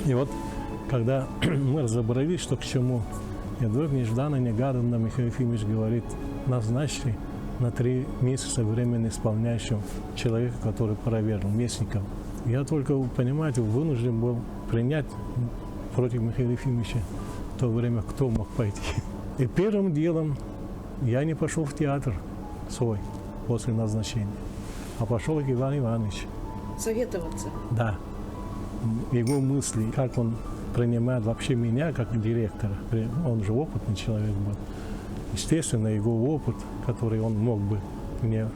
И вот, когда мы разобрались, что к чему, и вдруг нежданно-негаданно Михаил Ефимович говорит, назначили на 3 месяца временно исполняющим человека, который проверил, местником. Я только, понимаете, вынужден был принять против Михаила Ефимовича в то время, кто мог пойти. И первым делом я не пошел в театр свой после назначения, а пошел к Ивану Ивановичу. Советоваться? Да. Его мысли, как он принимает вообще меня как директора. Он же опытный человек был. Естественно, его опыт, который он мог бы мне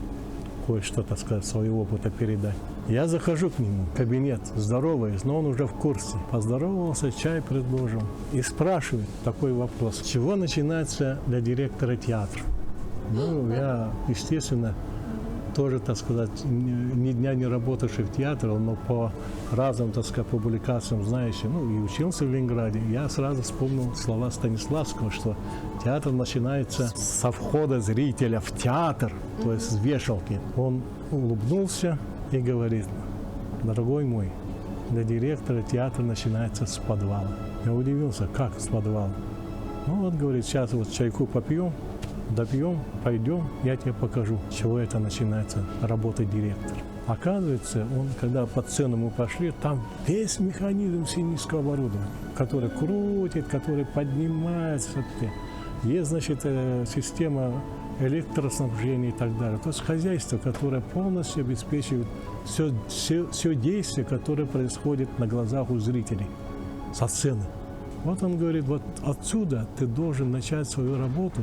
кое-что, так сказать, своего опыта передать. Я захожу к нему в кабинет, здороваюсь, но он уже в курсе. Поздоровался, чай предложил. И спрашивает такой вопрос. С чего начинается для директора театра? Я, естественно, тоже, так сказать, ни дня не работавший в театре, но по разным, так сказать, публикациям знающий, и учился в Ленинграде, я сразу вспомнил слова Станиславского, что театр начинается со входа зрителя в театр, то есть с вешалки. Он улыбнулся и говорит: дорогой мой, для директора театр начинается с подвала. Я удивился, как с подвала? Говорит, сейчас вот чайку попьем, допьем, пойдем, я тебе покажу, с чего это начинается работать директор. Оказывается, когда по сцену мы пошли, там весь механизм сценического оборудования, который крутит, который поднимается. Есть, значит, система электроснабжения и так далее. То есть хозяйство, которое полностью обеспечивает все действие, которое происходит на глазах у зрителей со сцены. Вот он говорит, вот отсюда ты должен начать свою работу,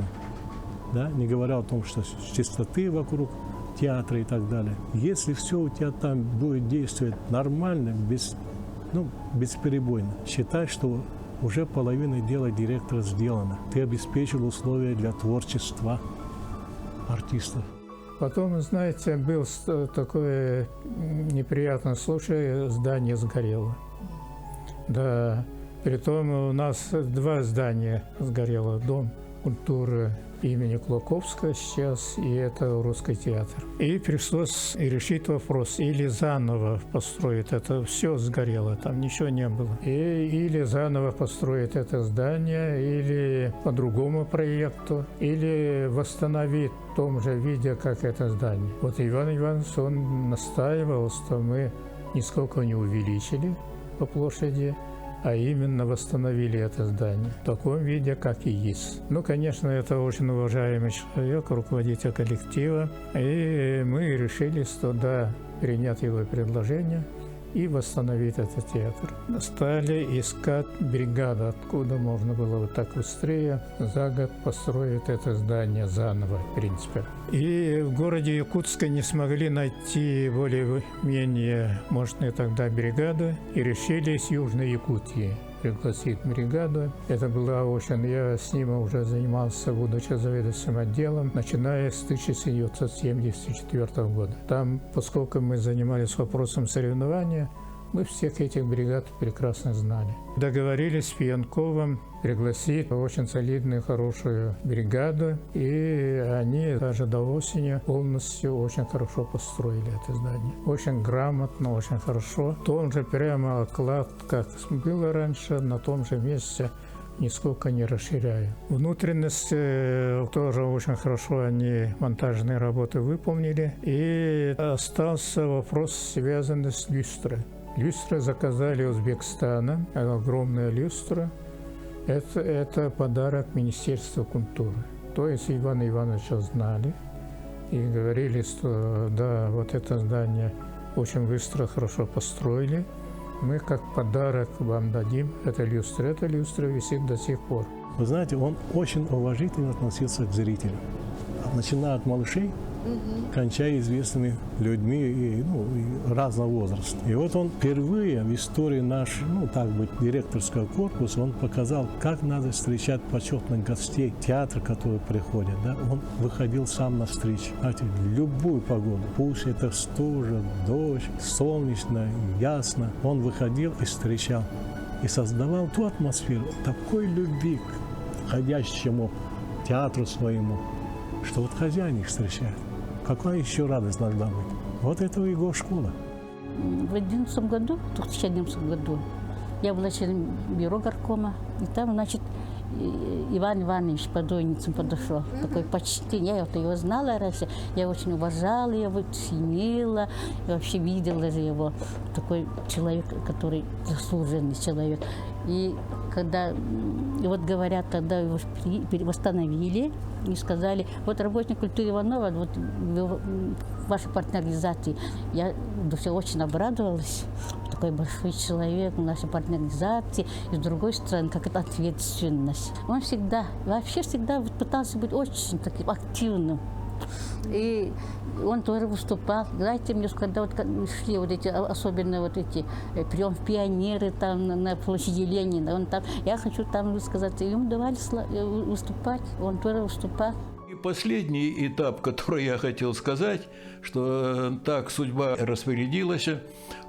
да, не говоря о том, что чистоты вокруг театра и так далее. Если все у тебя там будет действовать нормально, бесперебойно, считай, что уже половина дела директора сделана. Ты обеспечил условия для творчества артистов. Потом, знаете, был такой неприятный случай, здание сгорело. Да, притом у нас 2 здания сгорело. Дом культуры имени Клоковского сейчас, и это Русский театр. И пришлось решить вопрос, или заново построить это, все сгорело, там ничего не было. Или заново построить это здание, или по другому проекту, или восстановить в том же виде, как это здание. Вот Иван Иванович, он настаивал, что мы нисколько не увеличили по площади, а именно восстановили это здание в таком виде, как и есть. Конечно, это очень уважаемый человек, руководитель коллектива, и мы решили, что да, принять его предложение и восстановить этот театр. Стали искать бригаду, откуда можно было вот так быстрее за год построить это здание заново, в принципе. И в городе Якутске не смогли найти более-менее мощные тогда бригады и решили с Южной Якутии пригласить бригаду. Это была очень... Я с ним уже занимался, будучи заведующим отделом, начиная с 1974 года. Там, поскольку мы занимались вопросом соревнования, Мы всех этих бригад прекрасно знали. Договорились с Пьянковым пригласить очень солидную, хорошую бригаду, и они даже до осени полностью очень хорошо построили это здание. Очень грамотно, очень хорошо. Тот же прямо оклад, как было раньше, на том же месте, нисколько не расширяя. Внутренность тоже очень хорошо они монтажные работы выполнили. И остался вопрос, связанный с люстрой. Люстры заказали Узбекистана, огромная люстра. Это подарок Министерства культуры. То есть Ивана Ивановича знали и говорили, что да, вот это здание очень быстро, хорошо построили. Мы как подарок вам дадим эту люстру. Эта люстра висит до сих пор. Вы знаете, он очень уважительно относился к зрителям. Начиная от малышей, кончая известными людьми и разного возраста. И вот он впервые в истории нашего, директорского корпуса, он показал, как надо встречать почетных гостей театра, которые приходят. Да? Он выходил сам на встречу. Знаете, в любую погоду, пусть это стужа, дождь, солнечно, ясно, он выходил и встречал. И создавал ту атмосферу такой любви к ходящему театру своему, что вот хозяин их встречает. Какая еще радость должна быть? Вот это его школа. В 2011 году я была членом бюро горкома, и там, значит, Иван Иванович Подойницын подошел. Такое почтение. Я его знала раньше, я очень уважала его, ценила, и вообще видела же его. Такой человек, который заслуженный человек. И когда, вот говорят, тогда его восстановили и сказали, вот работник культуры Иванова, вот в вашей партнерной организации. Я в душе очень обрадовалась. Такой большой человек в нашей партнерной организации. И с другой стороны, как это ответственность. Он всегда, вообще всегда пытался быть очень таким активным. И он тоже выступал. Знаете, мне когда вот шли вот эти, особенно вот эти прием в пионеры там на площади Ленина, он там, я хочу там высказаться, ему давали выступать, он тоже выступал. И последний этап, который я хотел сказать, что так судьба распорядилась,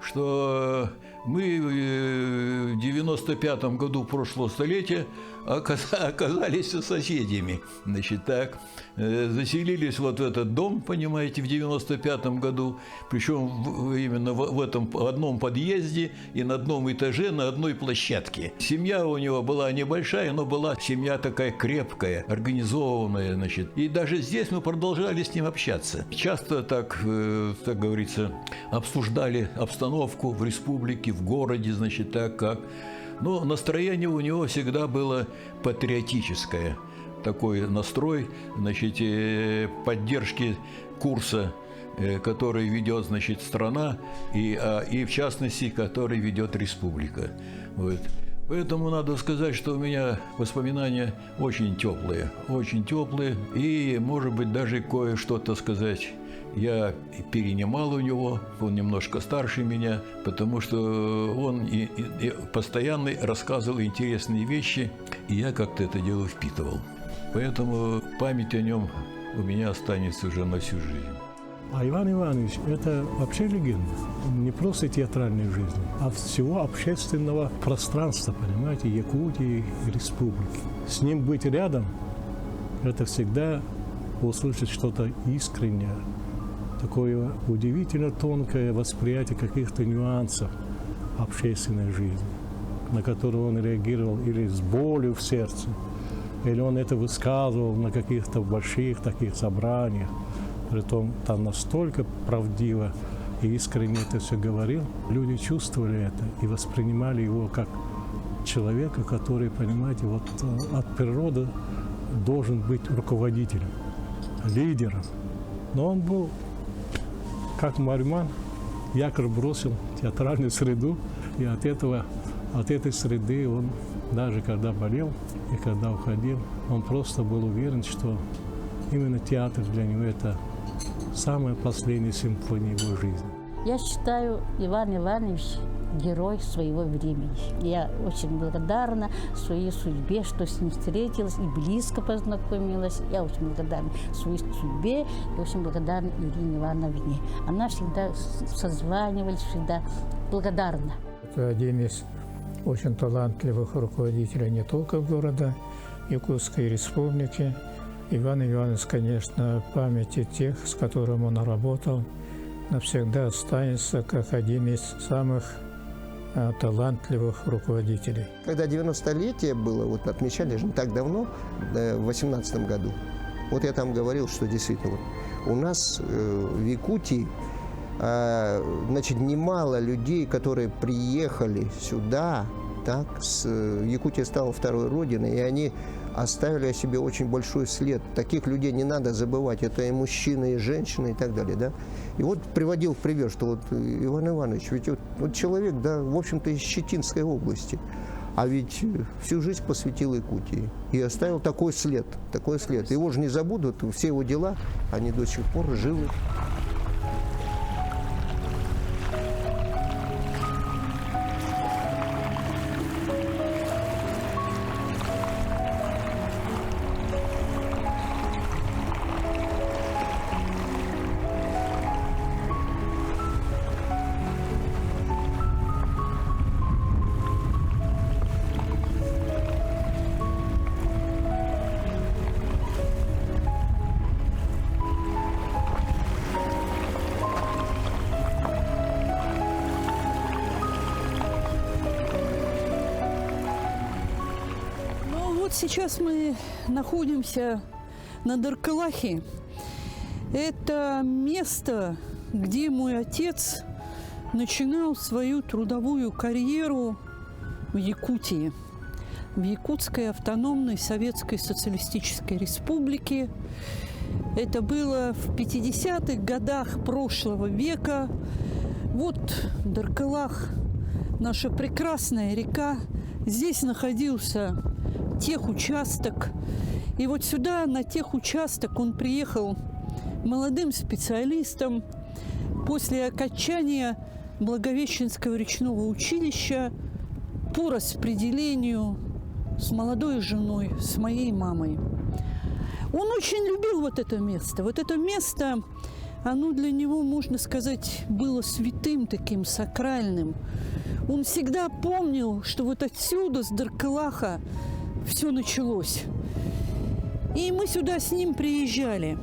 что мы в 95-м году прошлого столетия оказались соседями. Значит, так, заселились вот в этот дом, понимаете, в 95-м году, причем именно в этом одном подъезде и на одном этаже, на одной площадке. Семья у него была небольшая, но была семья такая крепкая, организованная, значит. И даже здесь мы продолжали с ним общаться. Часто так говорится, обсуждали обстановку в республике, в городе, значит, так как. Но настроение у него всегда было патриотическое. Такой настрой, значит, поддержки курса, который ведет, значит, страна, и в частности, который ведет республика. Вот. Поэтому надо сказать, что у меня воспоминания очень теплые, и, может быть, даже кое-что-то сказать я перенимал у него, он немножко старше меня, потому что он и постоянно рассказывал интересные вещи, и я как-то это дело впитывал. Поэтому память о нем у меня останется уже на всю жизнь. А Иван Иванович – это вообще легенда. Не просто театральной жизни, а всего общественного пространства, понимаете, Якутии и республики. С ним быть рядом – это всегда услышать что-то искреннее, такое удивительно тонкое восприятие каких-то нюансов общественной жизни, на которые он реагировал или с болью в сердце, или он это высказывал на каких-то больших таких собраниях. Притом там настолько правдиво и искренне это все говорил. Люди чувствовали это и воспринимали его как человека, который, понимаете, вот от природы должен быть руководителем, лидером. Но он был, как Марьман, якорь бросил в театральную среду, и от этой среды он, даже когда болел и когда уходил, он просто был уверен, что именно театр для него – это самая последняя симфония его жизни. Я считаю, Иван Иванович герой своего времени. Я очень благодарна своей судьбе, что с ним встретилась и близко познакомилась. Я очень благодарна своей судьбе и очень благодарна Ирине Ивановне. Она всегда созванивалась, всегда благодарна. Это один из очень талантливых руководителей не только города Якутской республики. Иван Иванович, конечно, в памяти тех, с которым он работал, навсегда останется как один из самых талантливых руководителей. Когда 90-летие было, вот отмечали же не так давно, в 2018 году, вот я там говорил, что действительно у нас в Якутии значит, немало людей, которые приехали сюда, так, Якутия стала второй родиной, и они оставили о себе очень большой след. Таких людей не надо забывать. Это и мужчины, и женщины, и так далее. Да? И вот приводил в пример, что вот Иван Иванович, ведь вот человек, да, в общем-то, из Щетинской области, а ведь всю жизнь посвятил Якутии. И оставил такой след, такой след. Его же не забудут, все его дела, они до сих пор живы. Сейчас мы находимся на Даркалахе. Это место, где мой отец начинал свою трудовую карьеру в Якутии, в Якутской автономной Советской Социалистической Республике. Это было в 50-х годах прошлого века. Вот Даркалах, наша прекрасная река. Здесь находился техучасток. И вот сюда, на техучасток, он приехал молодым специалистом после окончания Благовещенского речного училища по распределению с молодой женой, с моей мамой. Он очень любил вот это место. Вот это место, оно для него, можно сказать, было святым таким, сакральным. Он всегда помнил, что вот отсюда, с Даркалаха, все началось. И мы сюда с ним приезжали.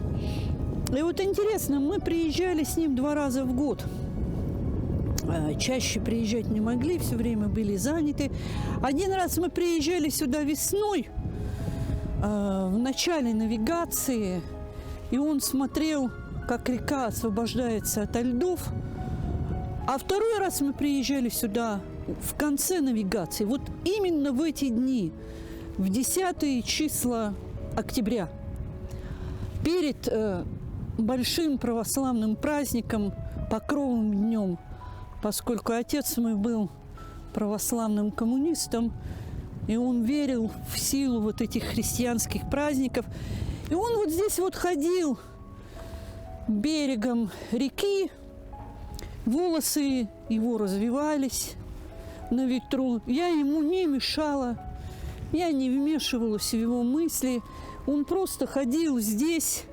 И вот интересно, мы приезжали с ним 2 раза в год. Чаще приезжать не могли, все время были заняты. Один раз мы приезжали сюда весной, в начале навигации, и он смотрел, как река освобождается ото льдов. А второй раз мы приезжали сюда в конце навигации, вот именно в эти дни, в 10-е числа октября, перед большим православным праздником, Покровым днем, поскольку отец мой был православным коммунистом, и он верил в силу вот этих христианских праздников. И он вот здесь вот ходил берегом реки, волосы его развивались на ветру. Я ему не мешала, я не вмешивалась в его мысли. Он просто ходил здесь,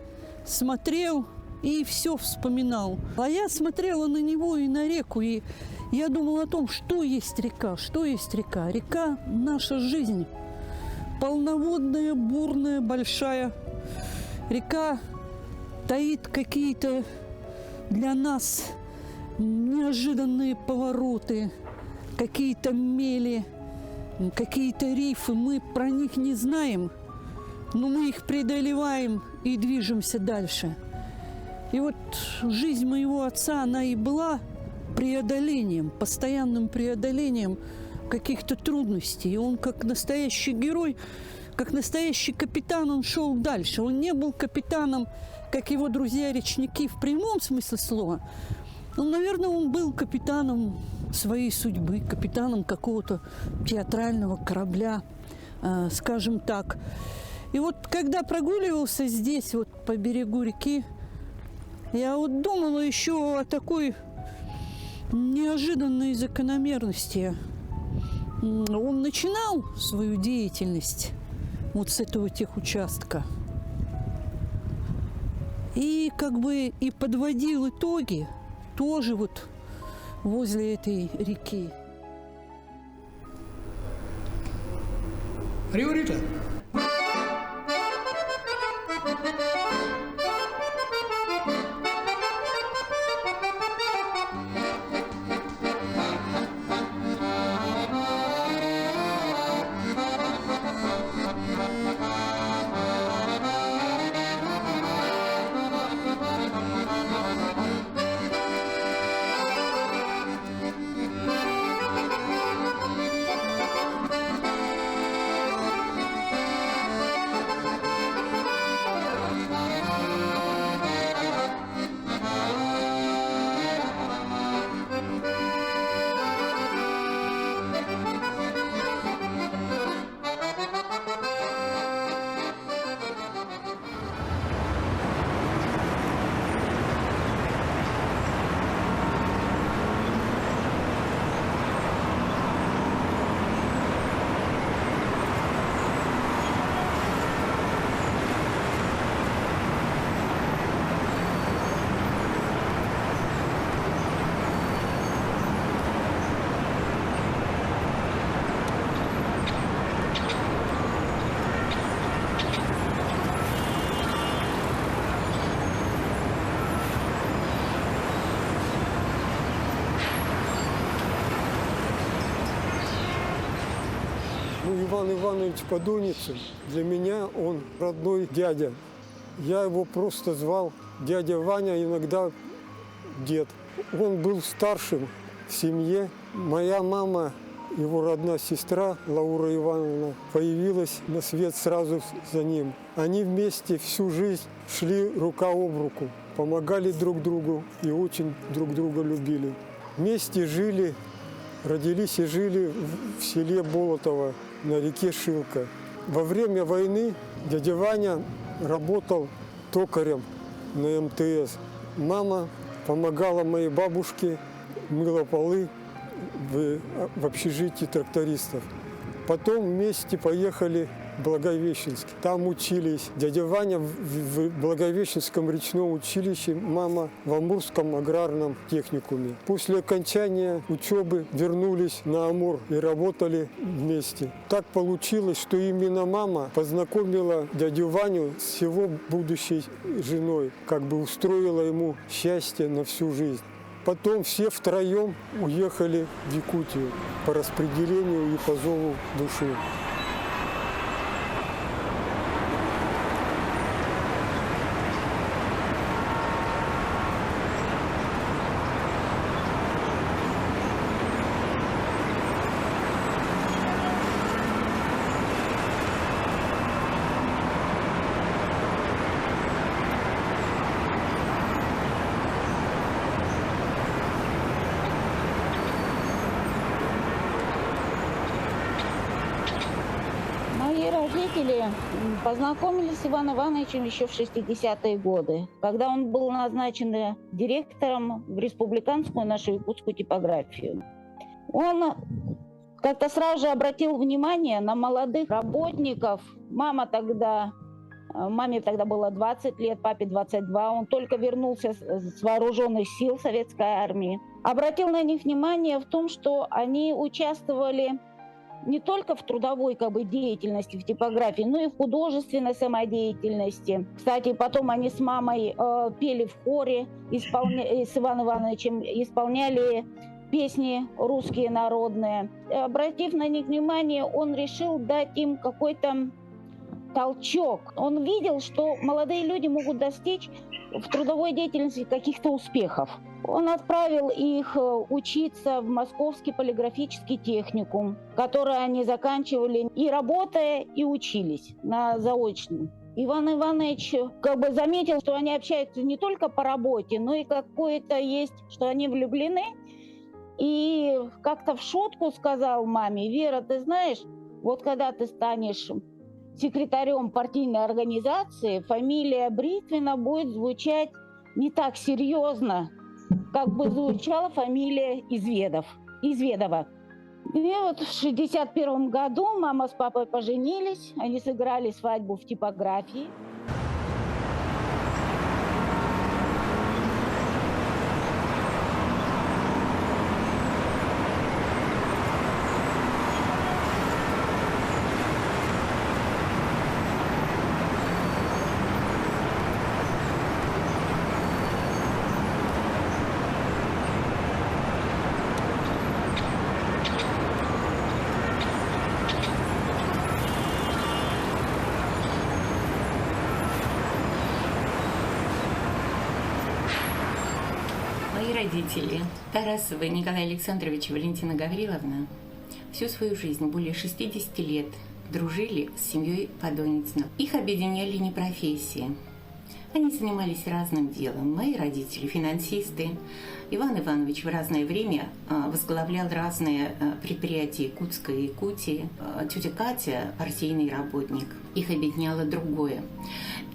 смотрел и все вспоминал. А я смотрела на него и на реку, и я думала о том, что есть река, что есть река. Река – наша жизнь, полноводная, бурная, большая. Река таит какие-то для нас неожиданные повороты, какие-то мели, какие-то рифы. Мы про них не знаем, но мы их преодолеваем и движемся дальше. И вот жизнь моего отца, она и была преодолением, постоянным преодолением каких-то трудностей. И он, как настоящий герой, как настоящий капитан, он шел дальше. Он не был капитаном, как его друзья-речники, в прямом смысле слова. Но, наверное, он был капитаном своей судьбы, капитаном какого-то театрального корабля, скажем так. И вот когда прогуливался здесь, вот по берегу реки, я вот думала еще о такой неожиданные закономерности. Он начинал свою деятельность вот с этого техучастка и как бы и подводил итоги тоже вот возле этой реки. Риорита. Иван Иванович Подуницын, для меня он родной дядя. Я его просто звал дядя Ваня, иногда дед. Он был старшим в семье. Моя мама, его родная сестра Лаура Ивановна, появилась на свет сразу за ним. Они вместе всю жизнь шли рука об руку, помогали друг другу и очень друг друга любили. Вместе жили, родились и жили в селе Болотово на реке Шилка. Во время войны дядя Ваня работал токарем на МТС. Мама помогала моей бабушке, мыла полы в общежитии трактористов. Потом вместе поехали в Благовещенск. Там учились. Дядя Ваня в Благовещенском речном училище, мама в Амурском аграрном техникуме. После окончания учебы вернулись на Амур и работали вместе. Так получилось, что именно мама познакомила дядю Ваню с его будущей женой, как бы устроила ему счастье на всю жизнь. Потом все втроем уехали в Якутию по распределению и по зову души. Родители познакомились с Иваном Ивановичем еще в 60-е годы, когда он был назначен директором в республиканскую нашу якутскую типографию. Он как-то сразу же обратил внимание на молодых работников. Маме тогда было 20 лет, папе 22. Он только вернулся с вооруженных сил советской армии. Обратил на них внимание в том, что они участвовали не только в трудовой деятельности в типографии, но и в художественной самодеятельности. Кстати, потом они с мамой пели в хоре, с Иваном Ивановичем исполняли песни русские народные. Обратив на них внимание, он решил дать им какой-то толчок. Он видел, что молодые люди могут достичь в трудовой деятельности каких-то успехов. Он отправил их учиться в Московский полиграфический техникум, который они заканчивали и работая, и учились на заочном. Иван Иванович заметил, что они общаются не только по работе, но и какое-то есть, что они влюблены. И как-то в шутку сказал маме: «Вера, ты знаешь, вот когда ты станешь секретарем партийной организации, фамилия Бритвина будет звучать не так серьезно, как бы звучала фамилия Изведова. И вот в 1961 году мама с папой поженились, они сыграли свадьбу в типографии. Родители Тарасова Николай Александрович и Валентина Гавриловна всю свою жизнь, более 60 лет, дружили с семьей Подойницыных. Их объединяли не профессии. Они занимались разным делом. Мои родители – финансисты. Иван Иванович в разное время возглавлял разные предприятия Якутска и Якутии. Тетя Катя – партийный работник. Их объединяло другое.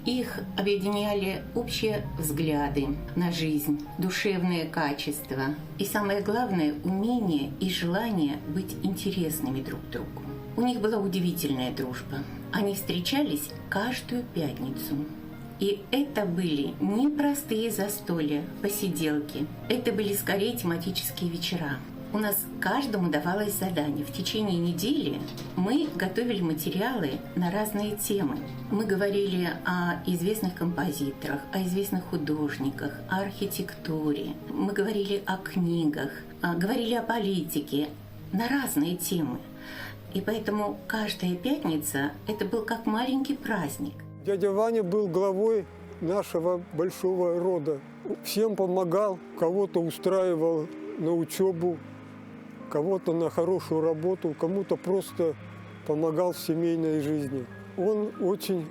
Их объединяли общие взгляды на жизнь, душевные качества и, самое главное, умение и желание быть интересными друг другу. У них была удивительная дружба. Они встречались каждую пятницу. И это были не простые застолья, посиделки. Это были скорее тематические вечера. У нас каждому давалось задание. В течение недели мы готовили материалы на разные темы. Мы говорили о известных композиторах, о известных художниках, о архитектуре. Мы говорили о книгах, говорили о политике, на разные темы. И поэтому каждая пятница – это был как маленький праздник. Дядя Ваня был главой нашего большого рода. Всем помогал, кого-то устраивал на учебу, кого-то на хорошую работу, кому-то просто помогал в семейной жизни. Он очень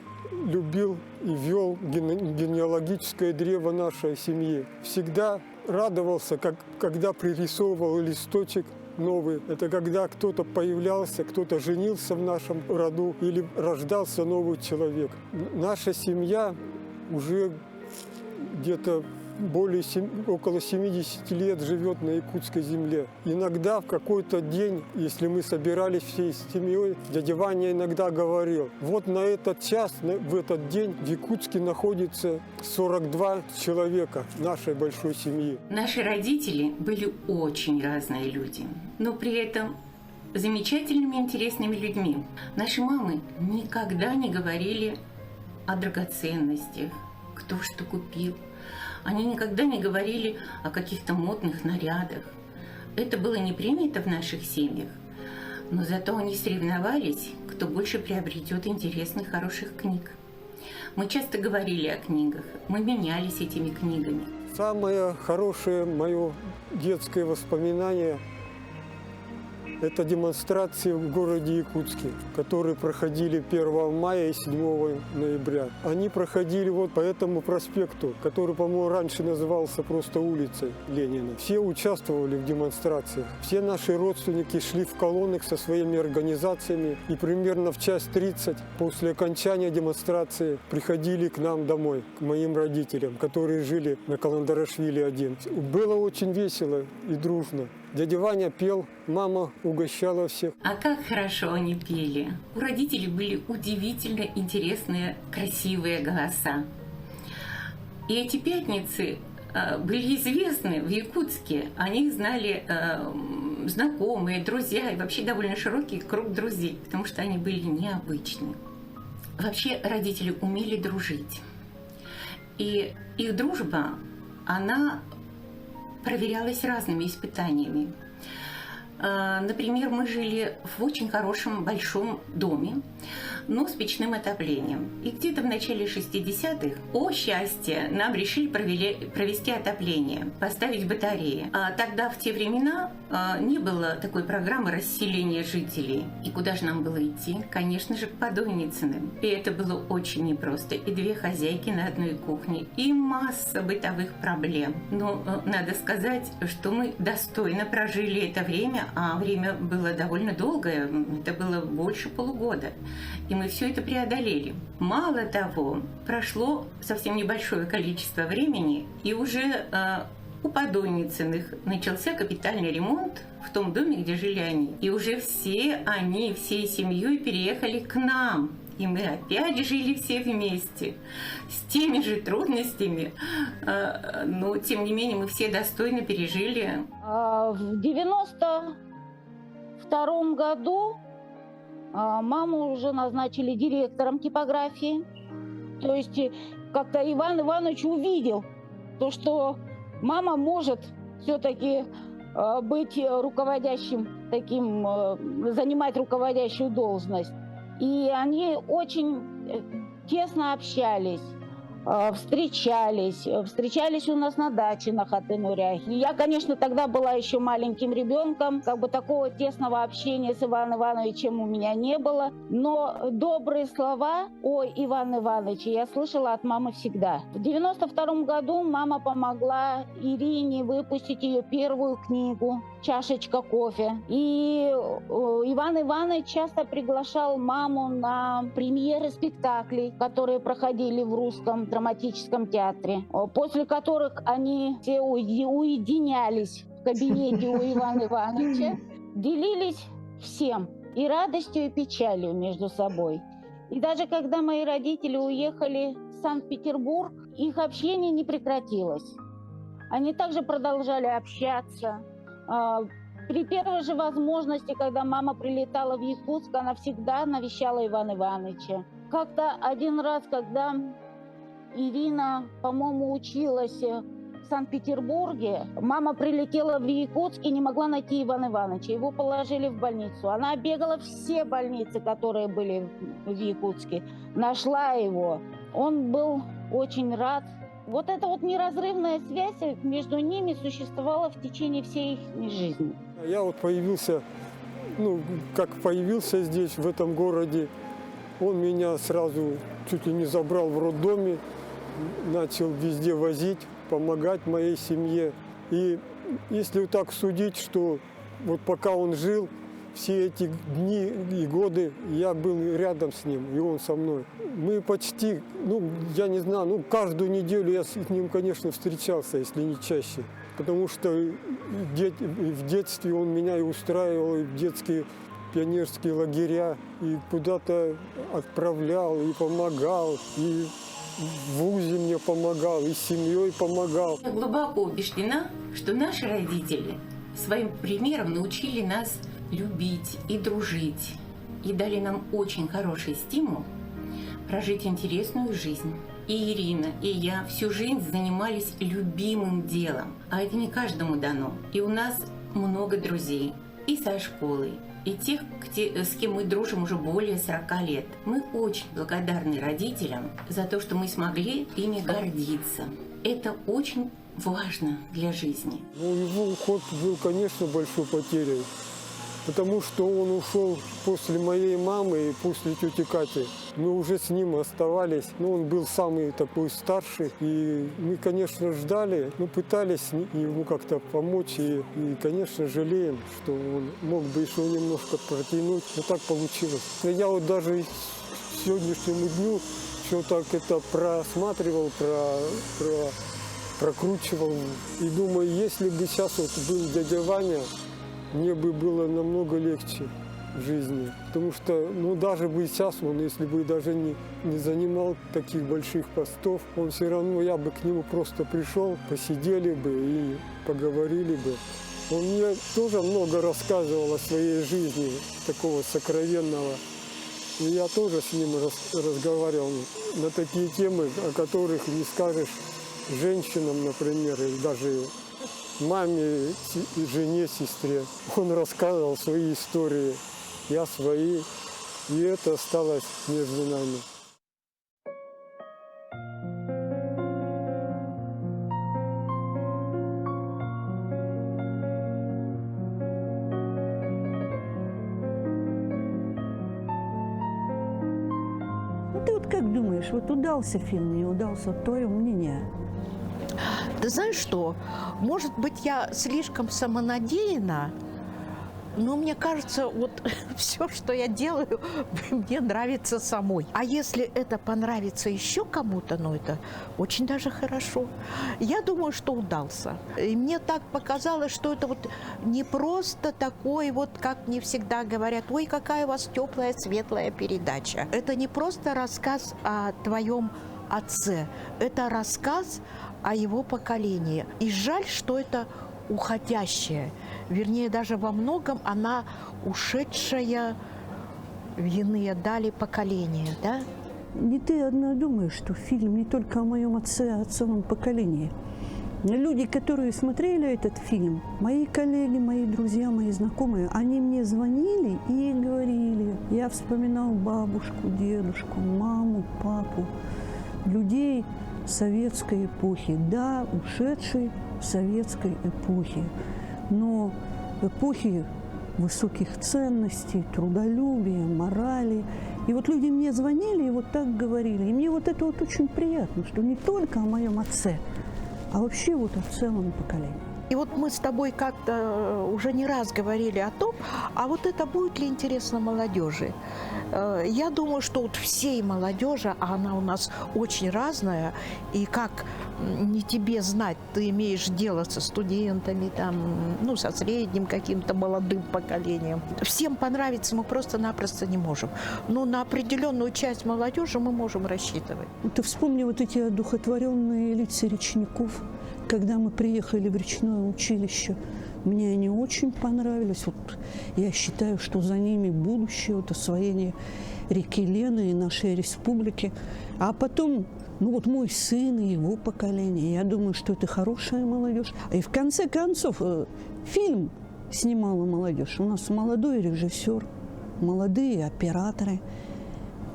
любил и вел генеалогическое древо нашей семьи. Всегда радовался, когда пририсовывал листочек новый. Это когда кто-то появлялся, кто-то женился в нашем роду или рождался новый человек. Наша семья уже где-то около 70 лет живет на якутской земле. Иногда в какой-то день, если мы собирались всей семьей, дядя Ваня иногда говорил: вот на этот час, в этот день в Якутске находится 42 человека нашей большой семьи. Наши родители были очень разные люди, но при этом замечательными, интересными людьми. Наши мамы никогда не говорили о драгоценностях, кто что купил. Они никогда не говорили о каких-то модных нарядах. Это было не принято в наших семьях, но зато они соревновались, кто больше приобретет интересных, хороших книг. Мы часто говорили о книгах, мы менялись этими книгами. Самое хорошее мое детское воспоминание – это демонстрации в городе Якутске, которые проходили 1 мая и 7 ноября. Они проходили вот по этому проспекту, который, по-моему, раньше назывался просто улицей Ленина. Все участвовали в демонстрациях. Все наши родственники шли в колоннах со своими организациями. И примерно в 1:30 после окончания демонстрации приходили к нам домой, к моим родителям, которые жили на Каландарашвили 1. Было очень весело и дружно. Дядя Ваня пел, мама угощала всех. А как хорошо они пели. У родителей были удивительно интересные, красивые голоса. И эти пятницы были известны в Якутске. О них знали знакомые, друзья и вообще довольно широкий круг друзей, потому что они были необычны. Вообще родители умели дружить. И их дружба, она проверялась разными испытаниями. Например, мы жили в очень хорошем большом доме, но с печным отоплением. И где-то в начале 60-х, о счастье, нам решили провести отопление, поставить батареи. А тогда, в те времена, не было такой программы расселения жителей. И куда же нам было идти? Конечно же, к Подойницыным. И это было очень непросто. И 2 хозяйки на одной кухне, и масса бытовых проблем. Но надо сказать, что мы достойно прожили это время, а время было довольно долгое, это было больше полугода. И мы все это преодолели. Мало того, прошло совсем небольшое количество времени, и уже у Подойницыных начался капитальный ремонт в том доме, где жили они. И уже все они всей семьей переехали к нам. И мы опять жили все вместе, с теми же трудностями, но тем не менее мы все достойно пережили. В 92 году маму уже назначили директором типографии. То есть как-то Иван Иванович увидел то, что мама может все-таки быть руководящим таким, занимать руководящую должность. И они очень тесно общались, встречались у нас на даче на Хатынуряхе. Я, конечно, тогда была еще маленьким ребенком, как бы такого тесного общения с Иваном Ивановичем у меня не было, но добрые слова о Иване Ивановиче я слышала от мамы всегда. В 92 году мама помогла Ирине выпустить ее первую книгу «Чашечка кофе». И Иван Иванович часто приглашал маму на премьеры спектаклей, которые проходили в Русском драматическом театре, после которых они все уединялись в кабинете у Ивана Ивановича, делились всем, и радостью, и печалью между собой. И даже когда мои родители уехали в Санкт-Петербург, их общение не прекратилось. Они также продолжали общаться. При первой же возможности, когда мама прилетала в Якутск, она всегда навещала Ивана Ивановича. Как-то один раз, когда Ирина, по-моему, училась в Санкт-Петербурге, мама прилетела в Якутск и не могла найти Ивана Ивановича. Его положили в больницу. Она бегала все больницы, которые были в Якутске, нашла его. Он был очень рад. Вот эта вот неразрывная связь между ними существовала в течение всей их жизни. Я вот появился, как появился здесь, в этом городе, он меня сразу чуть ли не забрал в роддоме, начал везде возить, помогать моей семье. И если вот так судить, что вот пока он жил, все эти дни и годы я был рядом с ним, и он со мной. Мы почти, я не знаю, каждую неделю я с ним, конечно, встречался, если не чаще. Потому что в детстве он меня и устраивал, и в детские пионерские лагеря, и куда-то отправлял, и помогал, и в вузе мне помогал, и с семьей помогал. Я глубоко убеждена, что наши родители своим примером научили нас любить и дружить, и дали нам очень хороший стимул прожить интересную жизнь. И Ирина, и я всю жизнь занимались любимым делом, а это не каждому дано. И у нас много друзей, и со школы, и тех, с кем мы дружим уже более 40 лет. Мы очень благодарны родителям за то, что мы смогли ими гордиться. Это очень важно для жизни. Его уход был, конечно, большой потерей, потому что он ушел после моей мамы и после тети Кати. Мы уже с ним оставались, он был самый такой старший, и мы, конечно, ждали, пытались ему как-то помочь, и, конечно, жалеем, что он мог бы еще немножко протянуть, но так получилось. Я вот даже сегодняшнему дню все так это просматривал, прокручивал, и думаю, если бы сейчас вот был дядя Ваня, мне бы было намного легче в жизни. Потому что, даже бы сейчас он, если бы даже не занимал таких больших постов, он все равно, я бы к нему просто пришел, посидели бы и поговорили бы. Он мне тоже много рассказывал о своей жизни, такого сокровенного. И я тоже с ним разговаривал на такие темы, о которых не скажешь женщинам, например, или даже маме, жене, сестре. Он рассказывал свои истории, я свои, и это осталось между нами. Ты вот как думаешь, вот удался фильм, не удался, твое мнение? Ты знаешь что? Может быть, я слишком самонадеянна, Но мне кажется, вот все, что я делаю, мне нравится самой. А если это понравится еще кому-то, ну это очень даже хорошо. Я думаю, что удался. И мне так показалось, что это вот не просто такой вот, как мне всегда говорят, ой, какая у вас теплая, светлая передача. Это не просто рассказ о твоем отце, это рассказ о его поколении. И жаль, что это уходящая, вернее, даже во многом она ушедшая в иные дали поколения, да? Не ты одна думаешь, что фильм не только о моем отце, а о целом поколении. Люди, которые смотрели этот фильм, мои коллеги, мои друзья, мои знакомые, они мне звонили и говорили. Я вспоминал бабушку, дедушку, маму, папу, людей советской эпохи, да, ушедшей советской эпохи, но эпохи высоких ценностей, трудолюбия, морали. И вот люди мне звонили и вот так говорили. И мне вот это вот очень приятно, что не только о моем отце, а вообще вот о целом поколении. И вот мы с тобой как-то уже не раз говорили о том, а вот это будет ли интересно молодежи. Я думаю, что вот всей молодежи, а она у нас очень разная, и как не тебе знать, ты имеешь дело со студентами, там, ну, со средним каким-то молодым поколением. Всем понравится мы просто-напросто не можем. Но на определенную часть молодежи мы можем рассчитывать. Ты вспомни вот эти одухотворенные лица речников. Когда мы приехали в речное училище, мне они очень понравились. Вот я считаю, что за ними будущее, вот освоение реки Лены и нашей республики. А потом, ну вот мой сын и его поколение, я думаю, что это хорошая молодежь. И в конце концов, фильм снимала молодежь. У нас молодой режиссер, молодые операторы.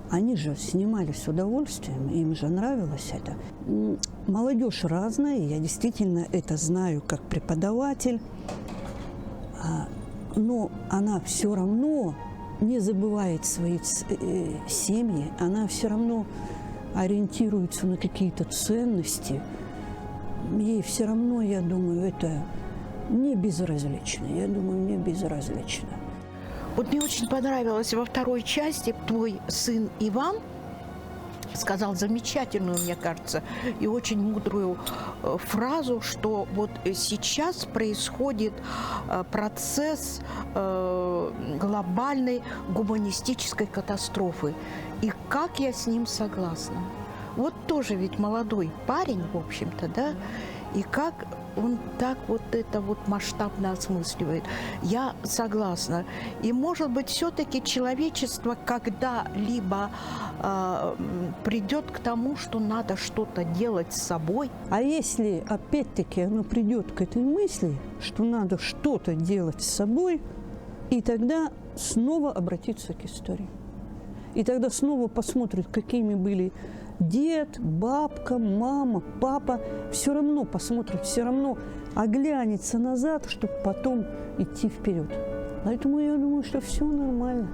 Они же снимали с удовольствием, им же нравилось это. Молодежь разная, я действительно это знаю как преподаватель, но она все равно не забывает свои семьи, она все равно ориентируется на какие-то ценности. Ей все равно, я думаю, это не безразлично, я думаю, не безразлично. Вот мне очень понравилось во второй части твой сын Иван сказал замечательную, мне кажется, и очень мудрую фразу, что вот сейчас происходит процесс глобальной гуманистической катастрофы. И как я с ним согласна. Вот тоже ведь молодой парень, в общем-то, да, и как он так вот это вот масштабно осмысливает. Я согласна. И, может быть, все-таки человечество когда-либо придет к тому, что надо что-то делать с собой. А если, опять-таки, оно придет к этой мысли, что надо что-то делать с собой, и тогда снова обратиться к истории. И тогда снова посмотрят, какими были дед, бабка, мама, папа, все равно посмотрит, все равно оглянется назад, чтобы потом идти вперед. Поэтому я думаю, что все нормально.